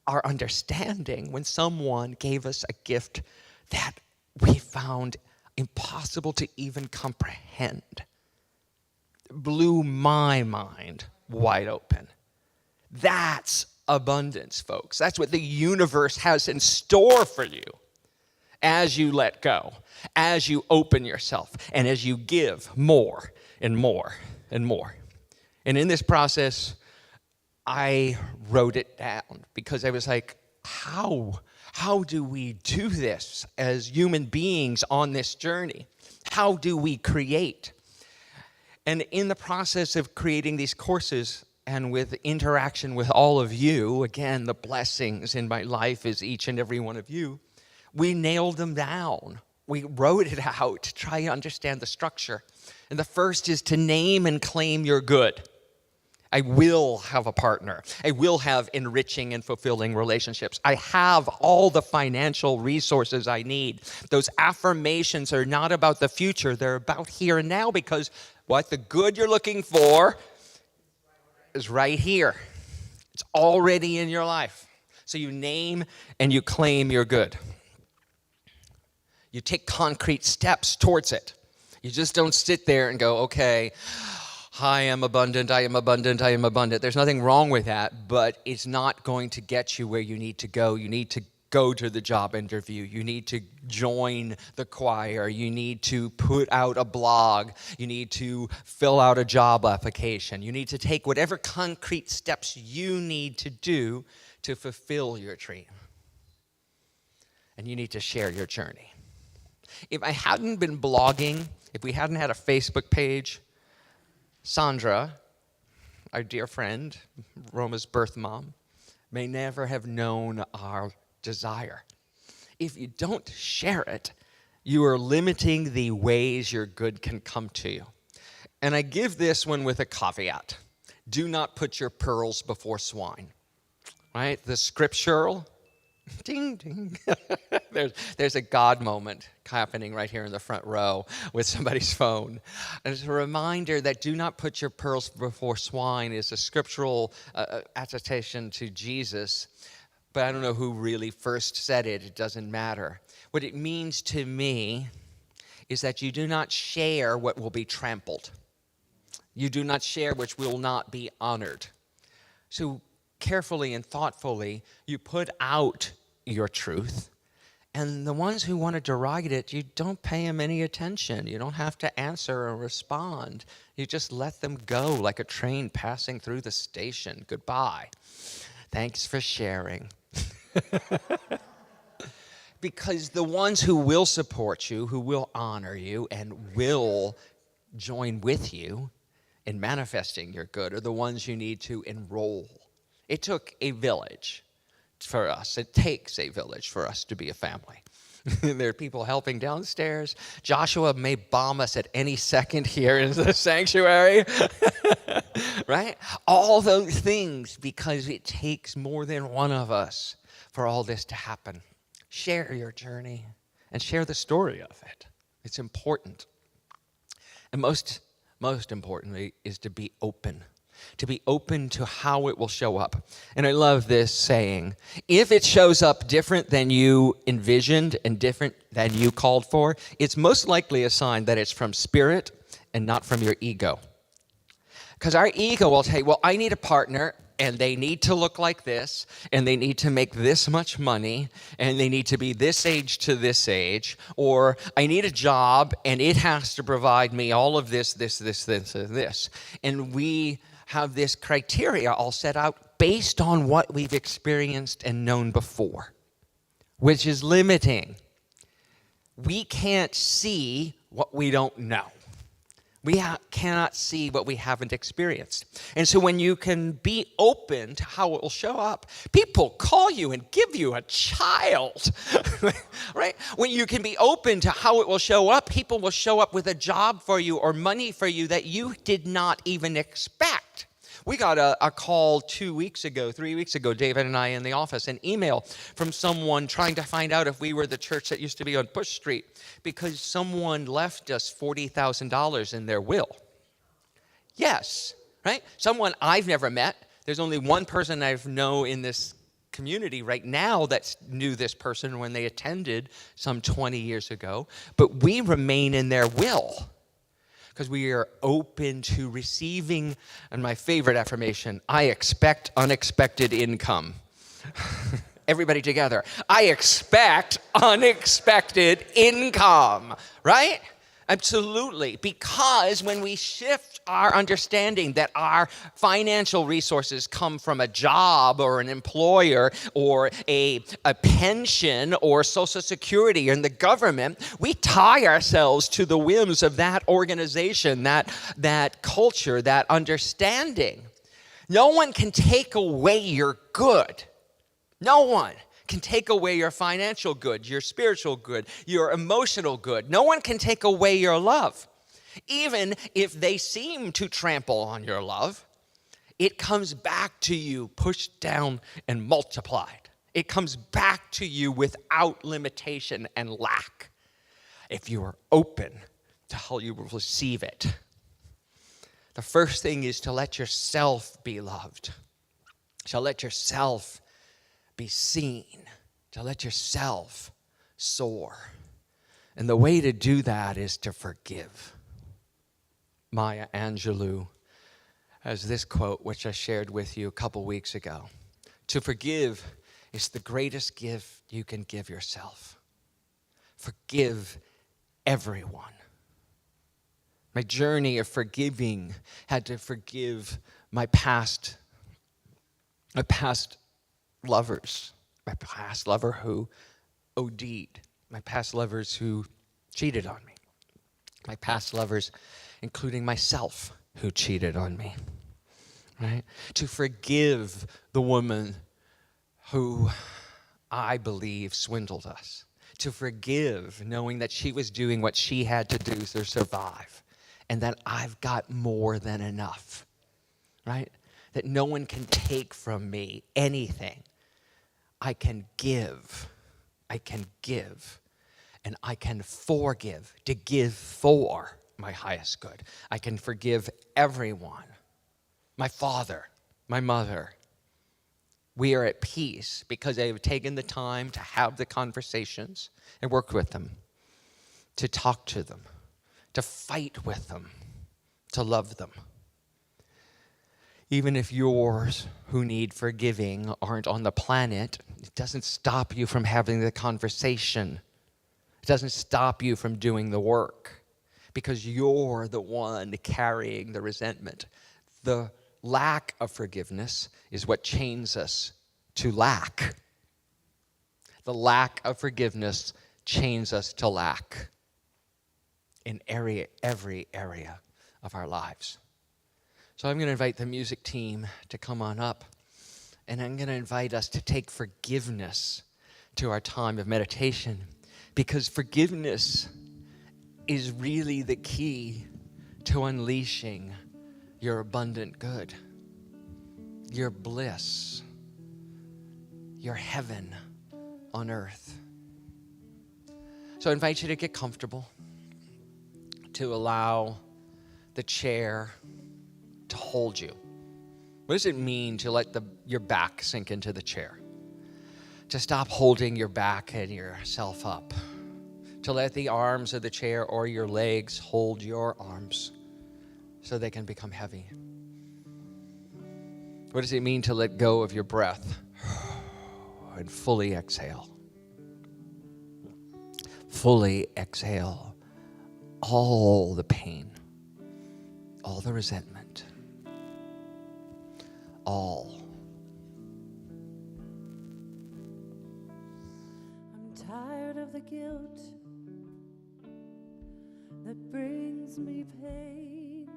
our understanding when someone gave us a gift that we found impossible to even comprehend. It blew my mind wide open. That's abundance, folks. That's what the universe has in store for you as you let go, as you open yourself, and as you give more and more and more. And in this process, I wrote it down because I was like, how do we do this as human beings on this journey? How do we create? And in the process of creating these courses and with interaction with all of you, again, the blessings in my life is each and every one of you, we nailed them down. We wrote it out to try to understand the structure. And the first is to name and claim your good. I will have a partner. I will have enriching and fulfilling relationships. I have all the financial resources I need. Those affirmations are not about the future. They're about here and now because what the good you're looking for is right here. It's already in your life. So you name and you claim your good. You take concrete steps towards it. You just don't sit there and go, okay, I am abundant, I am abundant, I am abundant. There's nothing wrong with that, but it's not going to get you where you need to go. You need to go to the job interview. You need to join the choir. You need to put out a blog. You need to fill out a job application. You need to take whatever concrete steps you need to do to fulfill your dream. And you need to share your journey. If I hadn't been blogging, if we hadn't had a Facebook page, Sandra, our dear friend, Roma's birth mom, may never have known our desire. If you don't share it, you are limiting the ways your good can come to you. And I give this one with a caveat. Do not put your pearls before swine. Right? The scriptural, ding, ding. there's a God moment happening right here in the front row with somebody's phone. And it's a reminder that do not put your pearls before swine is a scriptural attestation to Jesus. But I don't know who really first said it. It doesn't matter. What it means to me is that you do not share what will be trampled. You do not share which will not be honored. So carefully and thoughtfully, you put out your truth. And the ones who want to deride it, you don't pay them any attention. You don't have to answer or respond. You just let them go like a train passing through the station. Goodbye. Thanks for sharing. Because the ones who will support you, who will honor you, and will join with you in manifesting your good are the ones you need to enroll. It took a village for us. It takes a village for us to be a family. There are people helping downstairs. Joshua may bomb us at any second here in the sanctuary. Right? All those things because it takes more than one of us for all this to happen. Share your journey and share the story of it. It's important. And most importantly is to be open. To be open to how it will show up. And I love this saying, if it shows up different than you envisioned and different than you called for, it's most likely a sign that it's from spirit and not from your ego. Because our ego will say, well, I need a partner, and they need to look like this, and they need to make this much money, and they need to be this age to this age, or I need a job, and it has to provide me all of this, and this. And we have this criteria all set out based on what we've experienced and known before, which is limiting. We can't see what we don't know. We cannot see what we haven't experienced. And so when you can be open to how it will show up, people call you and give you a child, right? When you can be open to how it will show up, people will show up with a job for you or money for you that you did not even expect. We got a call 3 weeks ago, David and I in the office, an email from someone trying to find out if we were the church that used to be on Bush Street because someone left us $40,000 in their will. Yes, right? Someone I've never met. There's only one person I know in this community right now that knew this person when they attended some 20 years ago, but we remain in their will. Because we are open to receiving, and my favorite affirmation, I expect unexpected income. Everybody together. I expect unexpected income, right? Absolutely. Because when we shift our understanding that our financial resources come from a job or an employer or a pension or Social Security and the government, we tie ourselves to the whims of that organization, that culture, that understanding. No one can take away your good. No one can take away your financial good, your spiritual good, your emotional good. No one can take away your love. Even if they seem to trample on your love, it comes back to you pushed down and multiplied. It comes back to you without limitation and lack if you are open to how you will receive it. The first thing is to let yourself be loved. To let yourself be seen, to let yourself soar. And the way to do that is to forgive. Maya Angelou has this quote, which I shared with you a couple weeks ago. To forgive is the greatest gift you can give yourself. Forgive everyone. My journey of forgiving had to forgive my past lovers, my past lover who OD'd, my past lovers who cheated on me, my past lovers, including myself, who cheated on me, right? To forgive the woman who I believe swindled us. To forgive knowing that she was doing what she had to do to survive and that I've got more than enough, right? That no one can take from me anything. I can give, and I can forgive, to give for my highest good. I can forgive everyone, my father, my mother. We are at peace because I have taken the time to have the conversations and work with them, to talk to them, to fight with them, to love them. Even if yours who need forgiving aren't on the planet, it doesn't stop you from having the conversation. It doesn't stop you from doing the work because you're the one carrying the resentment. The lack of forgiveness is what chains us to lack. The lack of forgiveness chains us to lack in every area of our lives. So I'm going to invite the music team to come on up, and I'm going to invite us to take forgiveness to our time of meditation, because forgiveness is really the key to unleashing your abundant good, your bliss, your heaven on earth. So I invite you to get comfortable, to allow the chair to hold you. What does it mean to let your back sink into the chair? To stop holding your back and yourself up. To let the arms of the chair or your legs hold your arms so they can become heavy. What does it mean to let go of your breath and fully exhale? Fully exhale all the pain, all the resentment, all. I'm tired of the guilt that brings me pain,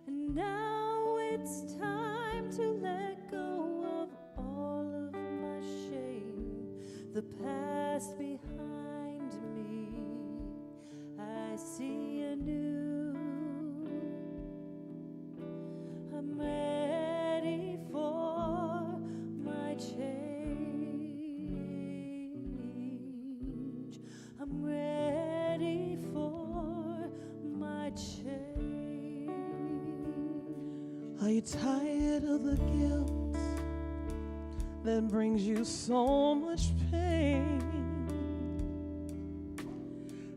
and now it's time to let go of all of my shame, the past behind me. I see anew. I'm ready for my change. I'm ready for my change. Are you tired of the guilt that brings you so much pain?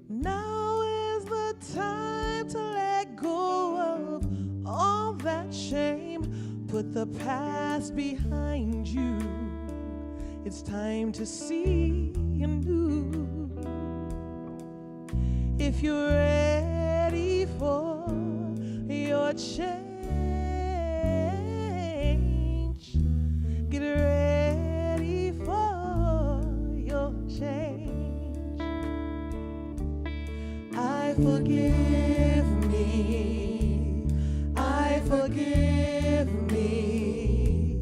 Now is the time to let go of all that shame. Put the past behind you. It's time to see anew. If you're ready for your change, get ready for your change. I forgive me. I forgive me.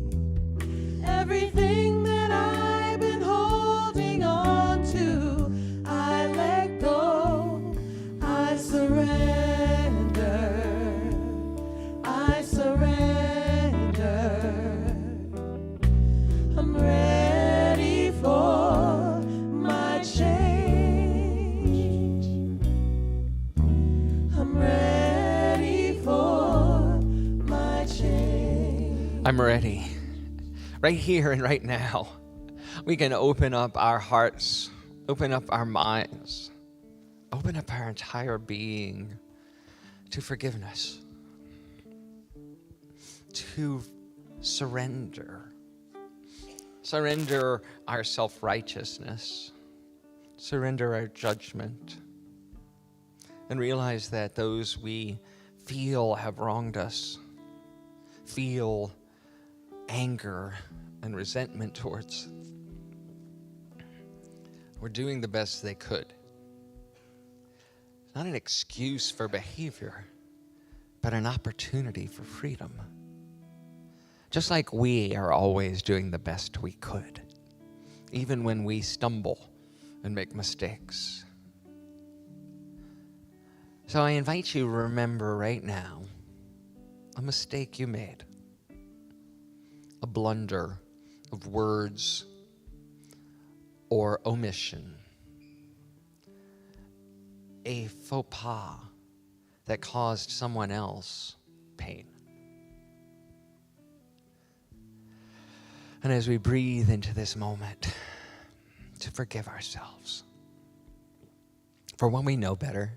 Everything that I've been holding on to, I let go. I surrender. I surrender. I'm ready for my change. I'm ready for my change. I'm ready. Right here and right now, we can open up our hearts, open up our minds, open up our entire being to forgiveness, to surrender. Surrender our self-righteousness. Surrender our judgment. And realize that those we feel have wronged us, feel anger and resentment towards, were doing the best they could. It's not an excuse for behavior, but an opportunity for freedom. Just like we are always doing the best we could, even when we stumble and make mistakes. So I invite you to remember right now a mistake you made, a blunder of words or omission, a faux pas that caused someone else pain. And as we breathe into this moment, to forgive ourselves. For when we know better,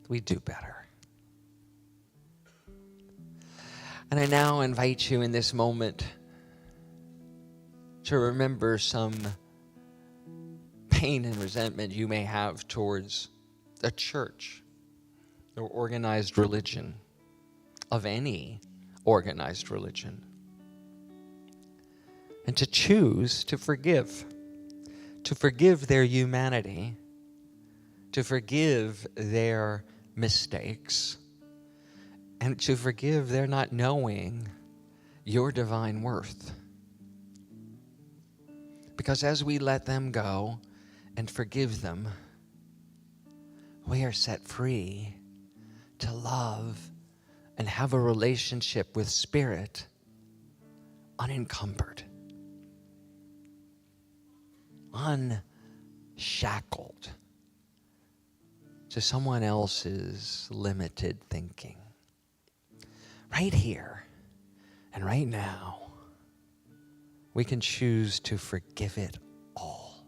we do better. And I now invite you in this moment to remember some pain and resentment you may have towards a church or organized religion, of any organized religion. And to choose to forgive their humanity, to forgive their mistakes, and to forgive their not knowing your divine worth. Because as we let them go and forgive them, we are set free to love and have a relationship with Spirit unencumbered, unshackled to someone else's limited thinking. Right here and right now, we can choose to forgive it all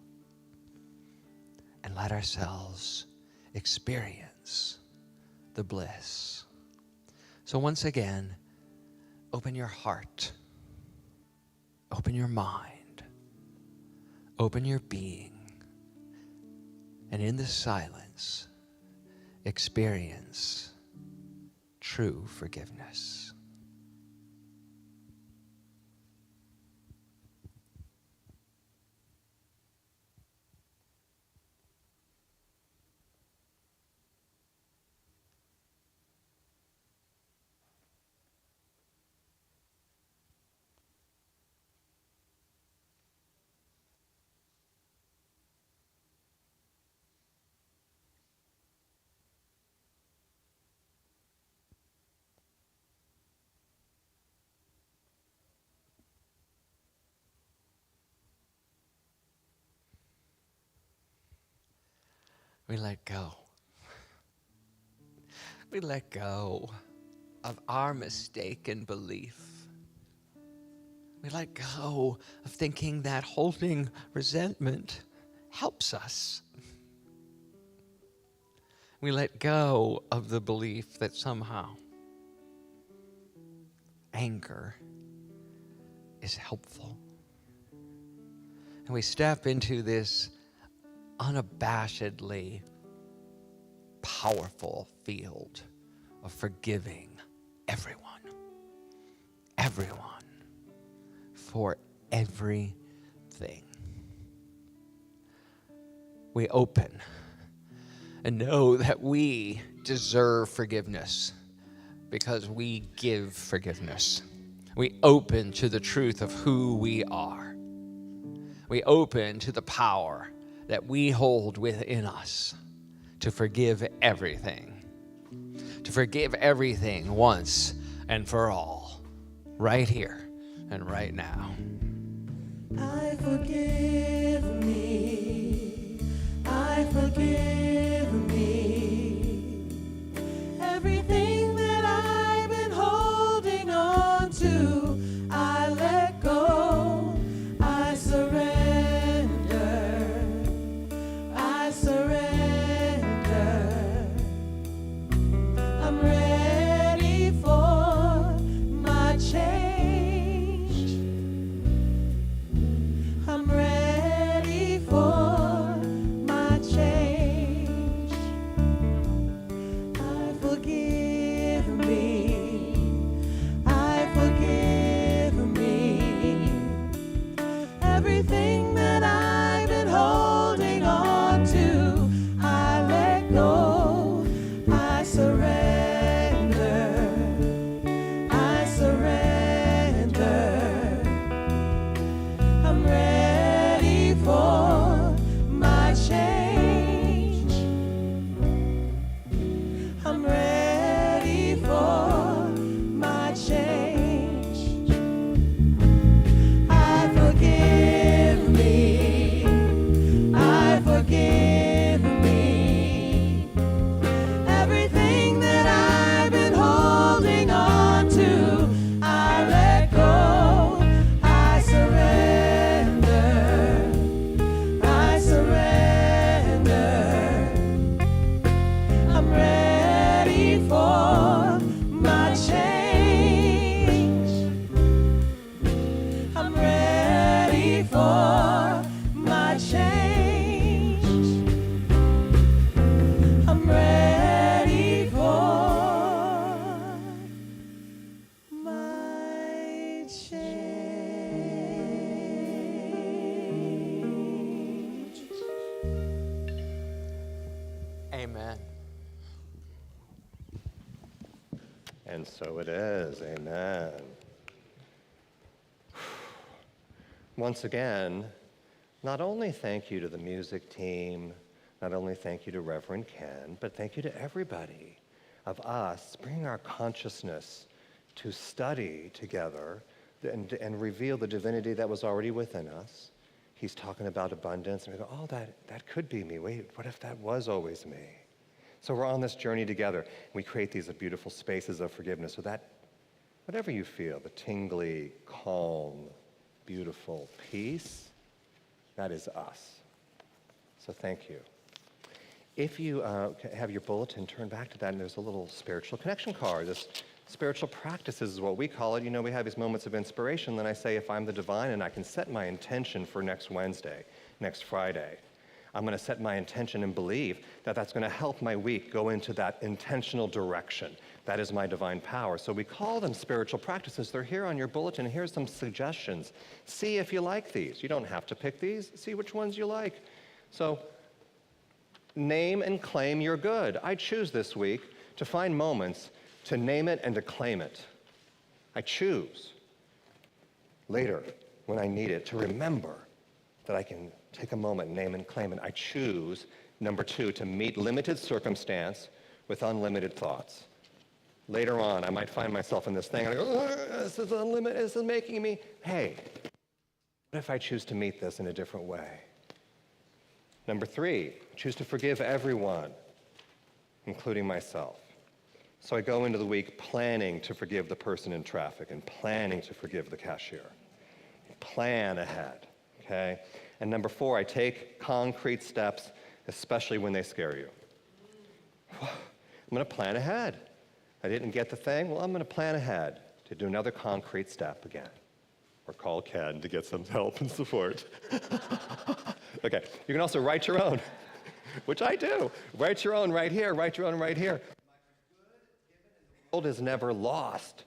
and let ourselves experience the bliss. So once again, open your heart, open your mind, open your being, and in the silence, experience true forgiveness. We let go. We let go of our mistaken belief. We let go of thinking that holding resentment helps us. We let go of the belief that somehow anger is helpful. And we step into this unabashedly powerful field of forgiving everyone for everything. We open and know that we deserve forgiveness because we give forgiveness. We open to the truth of who we are. We open to the power that we hold within us to forgive everything. To forgive everything once and for all, right here and right now. I forgive me. I forgive me. Everything that I've been holding on to, I let go. I surrender. I surrender. I'm ready for my change. change. Amen. And so it is. Amen. Once again, not only thank you to the music team, not only thank you to Reverend Ken, but thank you to everybody of us bringing our consciousness to study together and reveal the divinity that was already within us. He's talking about abundance, and we go, oh, that could be me. Wait, what if that was always me? So we're on this journey together. We create these beautiful spaces of forgiveness so that whatever you feel, the tingly, calm, beautiful peace, that is us. So thank you. If you have your bulletin, turn back to that, and there's a little spiritual connection card. This spiritual practices is what we call it. You know, we have these moments of inspiration. Then I say, if I'm the divine and I can set my intention for next Wednesday, next Friday, I'm going to set my intention and believe that that's going to help my week go into that intentional direction. That is my divine power. So we call them spiritual practices. They're here on your bulletin. Here's some suggestions. See if you like these. You don't have to pick these. See which ones you like. So name and claim your good. I choose this week to find moments to name it and to claim it. I choose later when I need it to remember that I can take a moment, name and claim it. I choose, number 2, to meet limited circumstance with unlimited thoughts. Later on, I might find myself in this thing, and I go, this is unlimited, this is making me, hey, what if I choose to meet this in a different way? Number 3, choose to forgive everyone, including myself. So I go into the week planning to forgive the person in traffic and planning to forgive the cashier. Plan ahead, okay? And number 4, I take concrete steps, especially when they scare you. I'm going to plan ahead. I didn't get the thing, well, I'm going to plan ahead to do another concrete step again. Or call Ken to get some help and support. Okay, you can also write your own, which I do. Write your own right here, write your own right here. My good given in the world is never lost.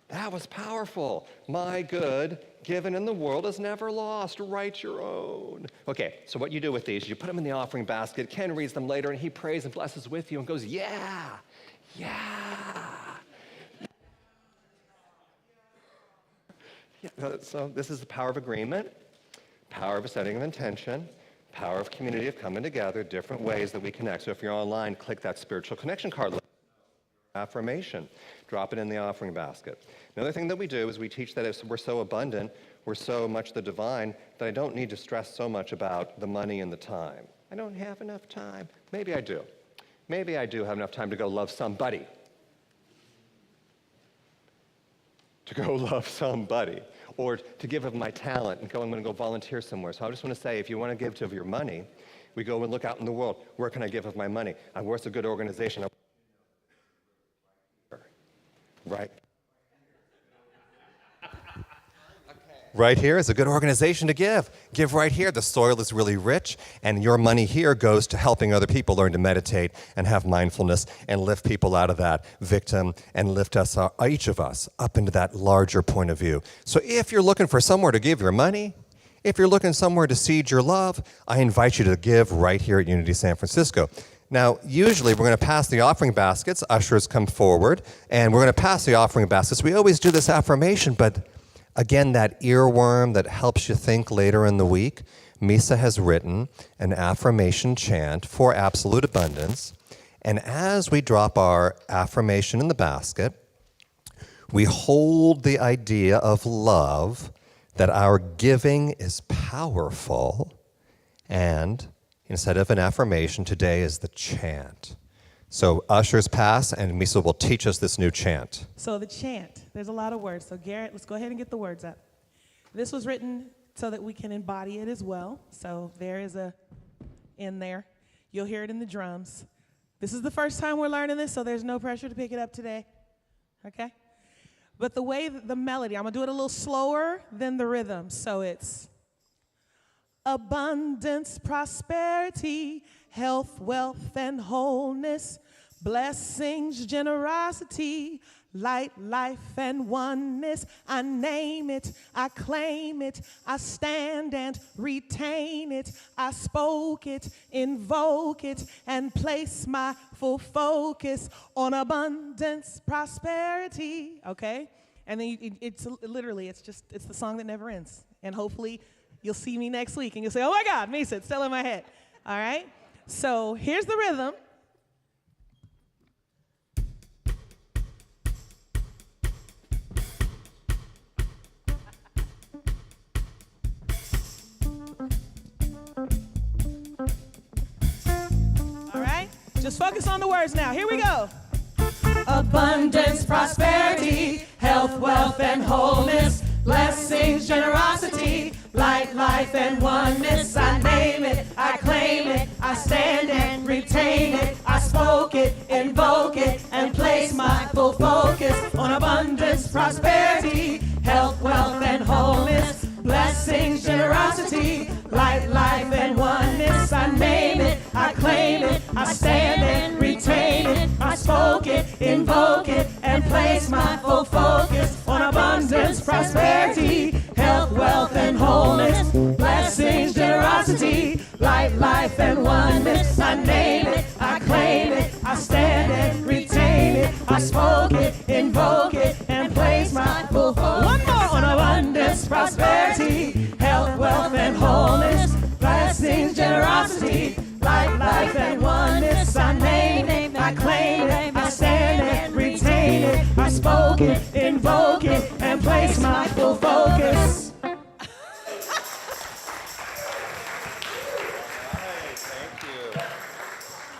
That was powerful. My good given in the world is never lost. Write your own. Okay, so what you do with these, you put them in the offering basket. Ken reads them later, and he prays and blesses with you and goes, yeah, yeah. So this is the power of agreement, power of a setting of intention, power of community of coming together, different ways that we connect. So if you're online, click that spiritual connection card. Affirmation. Drop it in the offering basket. Another thing that we do is we teach that if we're so abundant, we're so much the divine, that I don't need to stress so much about the money and the time. I don't have enough time. Maybe I do. Maybe I do have enough time to go love somebody. To go love somebody, or to give of my talent and go, I'm going to go volunteer somewhere. So I just want to say, if you want to give of your money, we go and look out in the world. Where can I give of my money? Where's a good organization? Right. Right here is a good organization to give. Give right here. The soil is really rich, and your money here goes to helping other people learn to meditate and have mindfulness and lift people out of that victim and lift us, each of us, up into that larger point of view. So if you're looking for somewhere to give your money, if you're looking somewhere to seed your love, I invite you to give right here at Unity San Francisco. Now, usually we're going to pass the offering baskets. Ushers come forward, and we're going to pass the offering baskets. We always do this affirmation, but again, that earworm that helps you think later in the week, Misa has written an affirmation chant for absolute abundance. And as we drop our affirmation in the basket, we hold the idea of love, that our giving is powerful, and instead of an affirmation, today is the chant. So ushers pass, and Misa will teach us this new chant. So the chant, there's a lot of words. So Garrett, let's go ahead and get the words up. This was written so that we can embody it as well. So there is a in there. You'll hear it in the drums. This is the first time we're learning this, so there's no pressure to pick it up today. Okay? But the way, the melody, I'm going to do it a little slower than the rhythm. So it's abundance, prosperity, health, wealth, and wholeness, blessings, generosity, Light, life, and oneness. I name it, I claim it, I stand and retain it. I spoke it, invoke it, and place my full focus on abundance, prosperity. Okay? And then it's literally, it's the song that never ends. And hopefully you'll see me next week and you'll say, oh my God, Misa, it's still in my head. All right? So here's the rhythm. All right? Just focus on the words now. Here we go. Abundance, prosperity, health, wealth, and wholeness, blessings, generosity, light, life, and oneness. I name it, I claim it, I stand and retain it. I spoke it, invoke it, and place my full focus on abundance, prosperity, health, wealth, and wholeness, blessings, generosity, light, life, and oneness. I name it, I claim it, I stand and retain it. I spoke it, invoke it, and place my full focus on abundance, prosperity, health, wealth, and wholeness, blessings, generosity, light, life, and oneness. I name it, I claim it, I stand and retain it. I spoke it, invoke it, and place my full focus. One more on abundance, prosperity, health, wealth, and wholeness, blessings, generosity, life, and oneness. I name it, I claim it, I stand and retain it. I spoke it, invoke it, and place my full focus.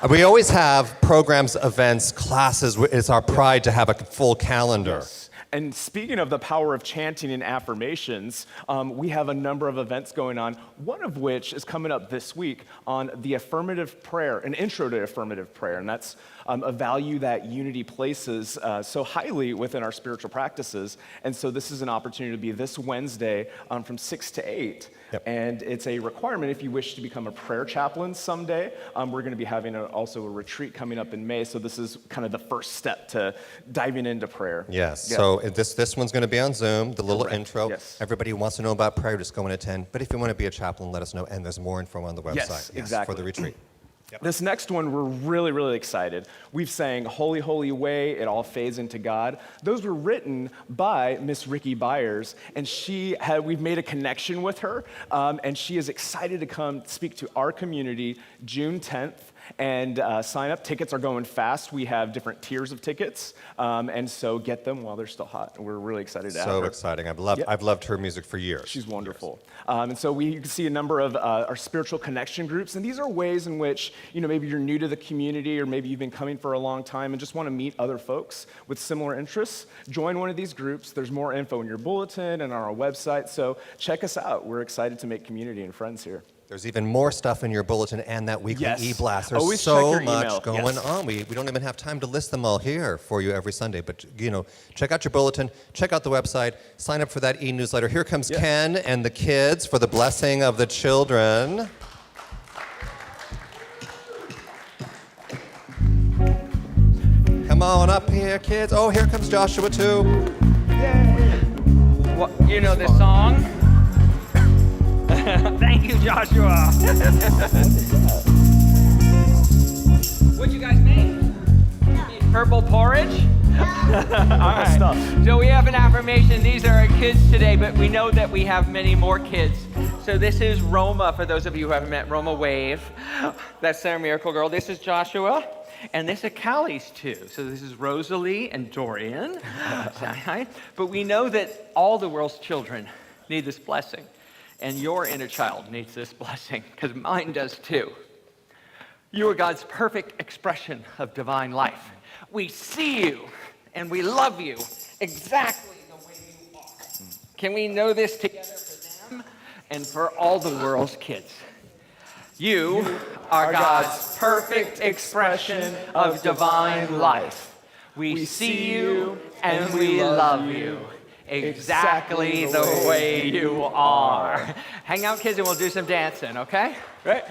We always have programs, events, classes. It's our pride to have a full calendar. And speaking of the power of chanting and affirmations, we have a number of events going on, one of which is coming up this week on the affirmative prayer, an intro to affirmative prayer. And that's a value that Unity places so highly within our spiritual practices. And so this is an opportunity to be this Wednesday from 6 to 8. Yep. And it's a requirement if you wish to become a prayer chaplain someday. We're going to be having also a retreat coming up in May. So this is kind of the first step to diving into prayer. Yes. Yeah. So this one's going to be on Zoom, the little intro. Yes. Everybody who wants to know about prayer, just go and attend. But if you want to be a chaplain, let us know. And there's more info on the website. Yes, exactly. For the retreat. Yep. This next one, we're really, really excited. We've sang Holy, Holy Way, It All Fades Into God. Those were written by Miss Ricky Byers, and we've made a connection with her, and she is excited to come speak to our community June 10th. And sign up. Tickets are going fast. We have different tiers of tickets, and so get them while they're still hot. We're really excited to have her. So exciting. I've loved her music for years. She's wonderful. And so you can see a number of our spiritual connection groups, and these are ways in which maybe you're new to the community, or maybe you've been coming for a long time and just want to meet other folks with similar interests. Join one of these groups. There's more info in your bulletin and on our website. So check us out. We're excited to make community and friends here. There's even more stuff in your bulletin and that weekly e-blast. There's Always so much going on. We don't even have time to list them all here for you every Sunday. But, check out your bulletin, check out the website, sign up for that e-newsletter. Here comes Ken and the kids for the blessing of the children. Come on up here, kids. Oh, here comes Joshua, too. Yay. Well, you know this song? Thank you, Joshua. What'd you guys make? Purple porridge? All right. Stuff. So we have an affirmation. These are our kids today, but we know that we have many more kids. So this is Roma, for those of you who haven't met Roma, wave. That's our miracle girl. This is Joshua. And this is Callie's too. So this is Rosalie and Dorian. But we know that all the world's children need this blessing. And your inner child needs this blessing, because mine does too. You are God's perfect expression of divine life. We see you and we love you exactly the way you are. Can we know this together for them and for all the world's kids? You are God's perfect expression of divine life. We see you and we love you exactly the way you are. Hang out, kids, and we'll do some dancing, okay? Right.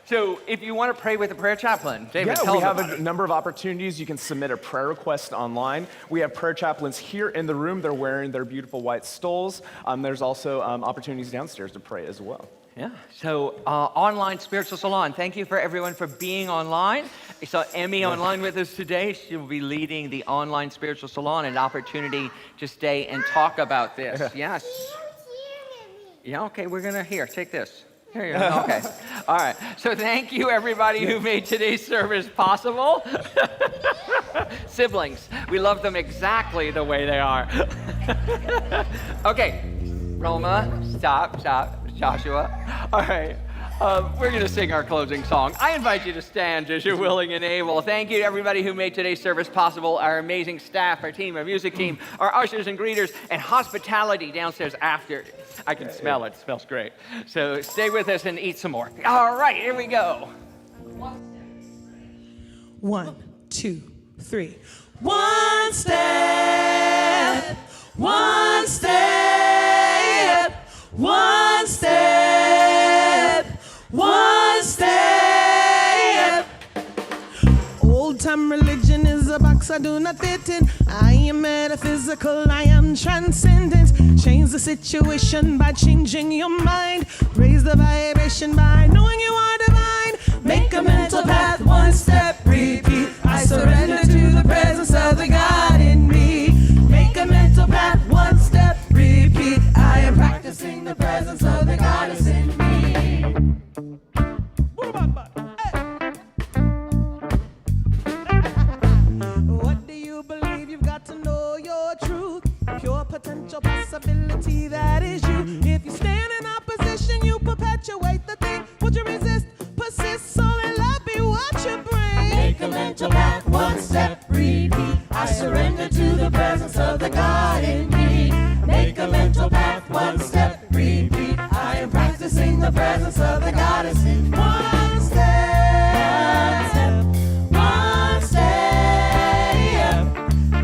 So if you want to pray with a prayer chaplain, David, Yeah, tell we them have about a it. number of opportunities. You can submit a prayer request online. We have prayer chaplains here in the room. They're wearing their beautiful white stoles. There's also opportunities downstairs to pray as well. Yeah, so online spiritual salon. Thank you for everyone for being online. We saw Emmy online with us today. She'll be leading the online spiritual salon, an opportunity to stay and talk about this. Yes. Yeah, okay, we're gonna, take this. Here you go, okay. All right, so thank you everybody who made today's service possible. Siblings, we love them exactly the way they are. Okay, Roma, stop. Joshua. All right, we're going to sing our closing song. I invite you to stand as you're willing and able. Thank you to everybody who made today's service possible, our amazing staff, our team, our music team, our ushers and greeters, and hospitality downstairs after. I can smell it. It smells great. So stay with us and eat some more. All right, here we go. 1, 2, 3. One step, one step, one step, one step. Old time religion is a box I do not fit in. I am metaphysical, I am transcendent. Change the situation by changing your mind. Raise the vibration by knowing you are divine. Make a mental path, one step, repeat. I surrender to the presence of the God in me. Make a mental path, one step, repeat. I am practicing the presence of the goddess in me. What do you believe? You've got to know your truth. Pure potential possibility, that is you. If you stand in opposition, you perpetuate the thing. Would you resist? Persist, so let love be what you bring. Make a mental path, one step, repeat. I surrender to the presence of the God in me. Make a mental path, one step, repeat. I am practicing the presence of the goddess in me. One step, one step,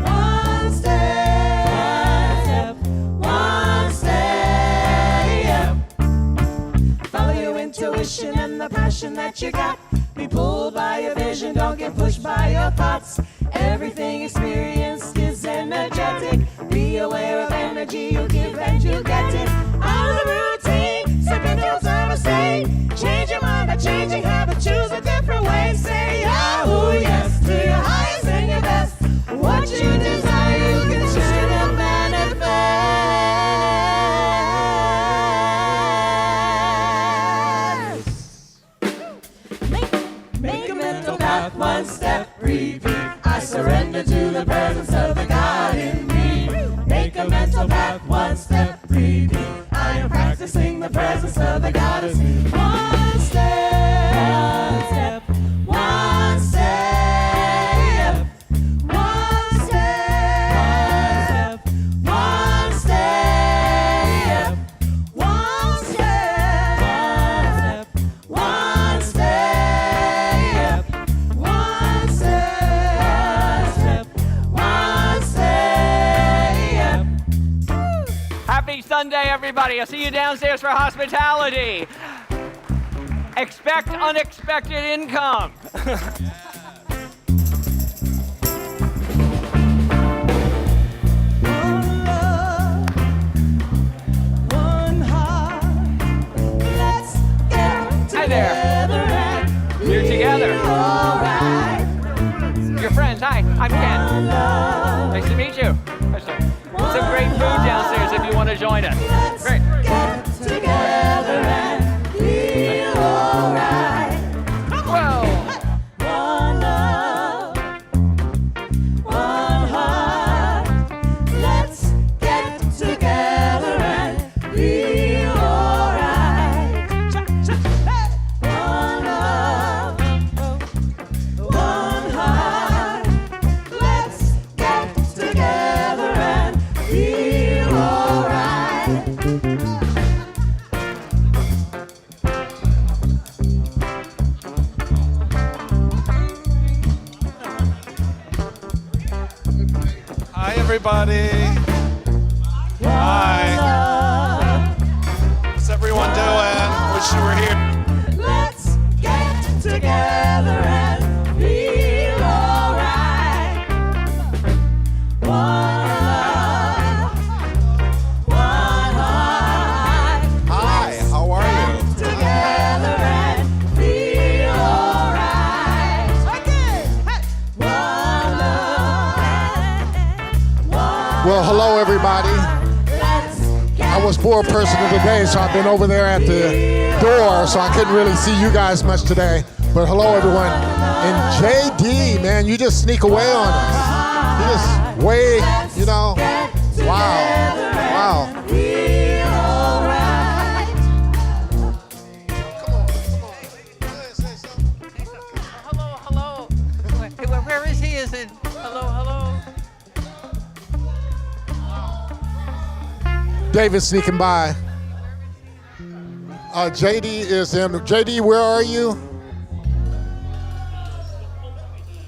one step, one step. Follow your intuition and the passion that you got. Be pulled by your vision, don't get pushed by your thoughts. Everything experienced is energetic. Be aware of energy, you give and you get it. Out of the routine, step into a time of state. Change your mind by changing habit, choose a different way. Say Yahoo, yes, to your highest and your best. What you desire, you can turn and manifest. Make a mental path, one step, repeat. I surrender to the presence of the God in me. Make a mental path, one step, repeat. I am practicing the presence of the goddess. One step, one step, one step, one step, one step, one step, one step, one step. Happy Sunday, everybody. I'll see you downstairs for hospitality. Expect unexpected income. One love, one heart. Let's get Hi there. together and You're together. be alright. Your friends, hi, I'm Ken. One love, Nice to meet you. Some great food downstairs if you want to join us. let's Great. get together and be alright. Whoa. One love, one heart. Let's get together and be alright. One love, one heart. Let's get together and be alright. Hi, everybody. Hi. Love, What's everyone doing? Wish you were here. let's get together and feel alright. One love, one heart. Hi, how are you? Together and feel alright. One love, Well, hello, everybody. I was board person of the day, so I've been over there at the door, so I couldn't really see you guys much today. But hello, everyone. And JD, man, you just sneak away on us. You just way, you know, wow, wow. Hello. Where is he? Is it? Hello. David sneaking by. JD is in. JD, where are you?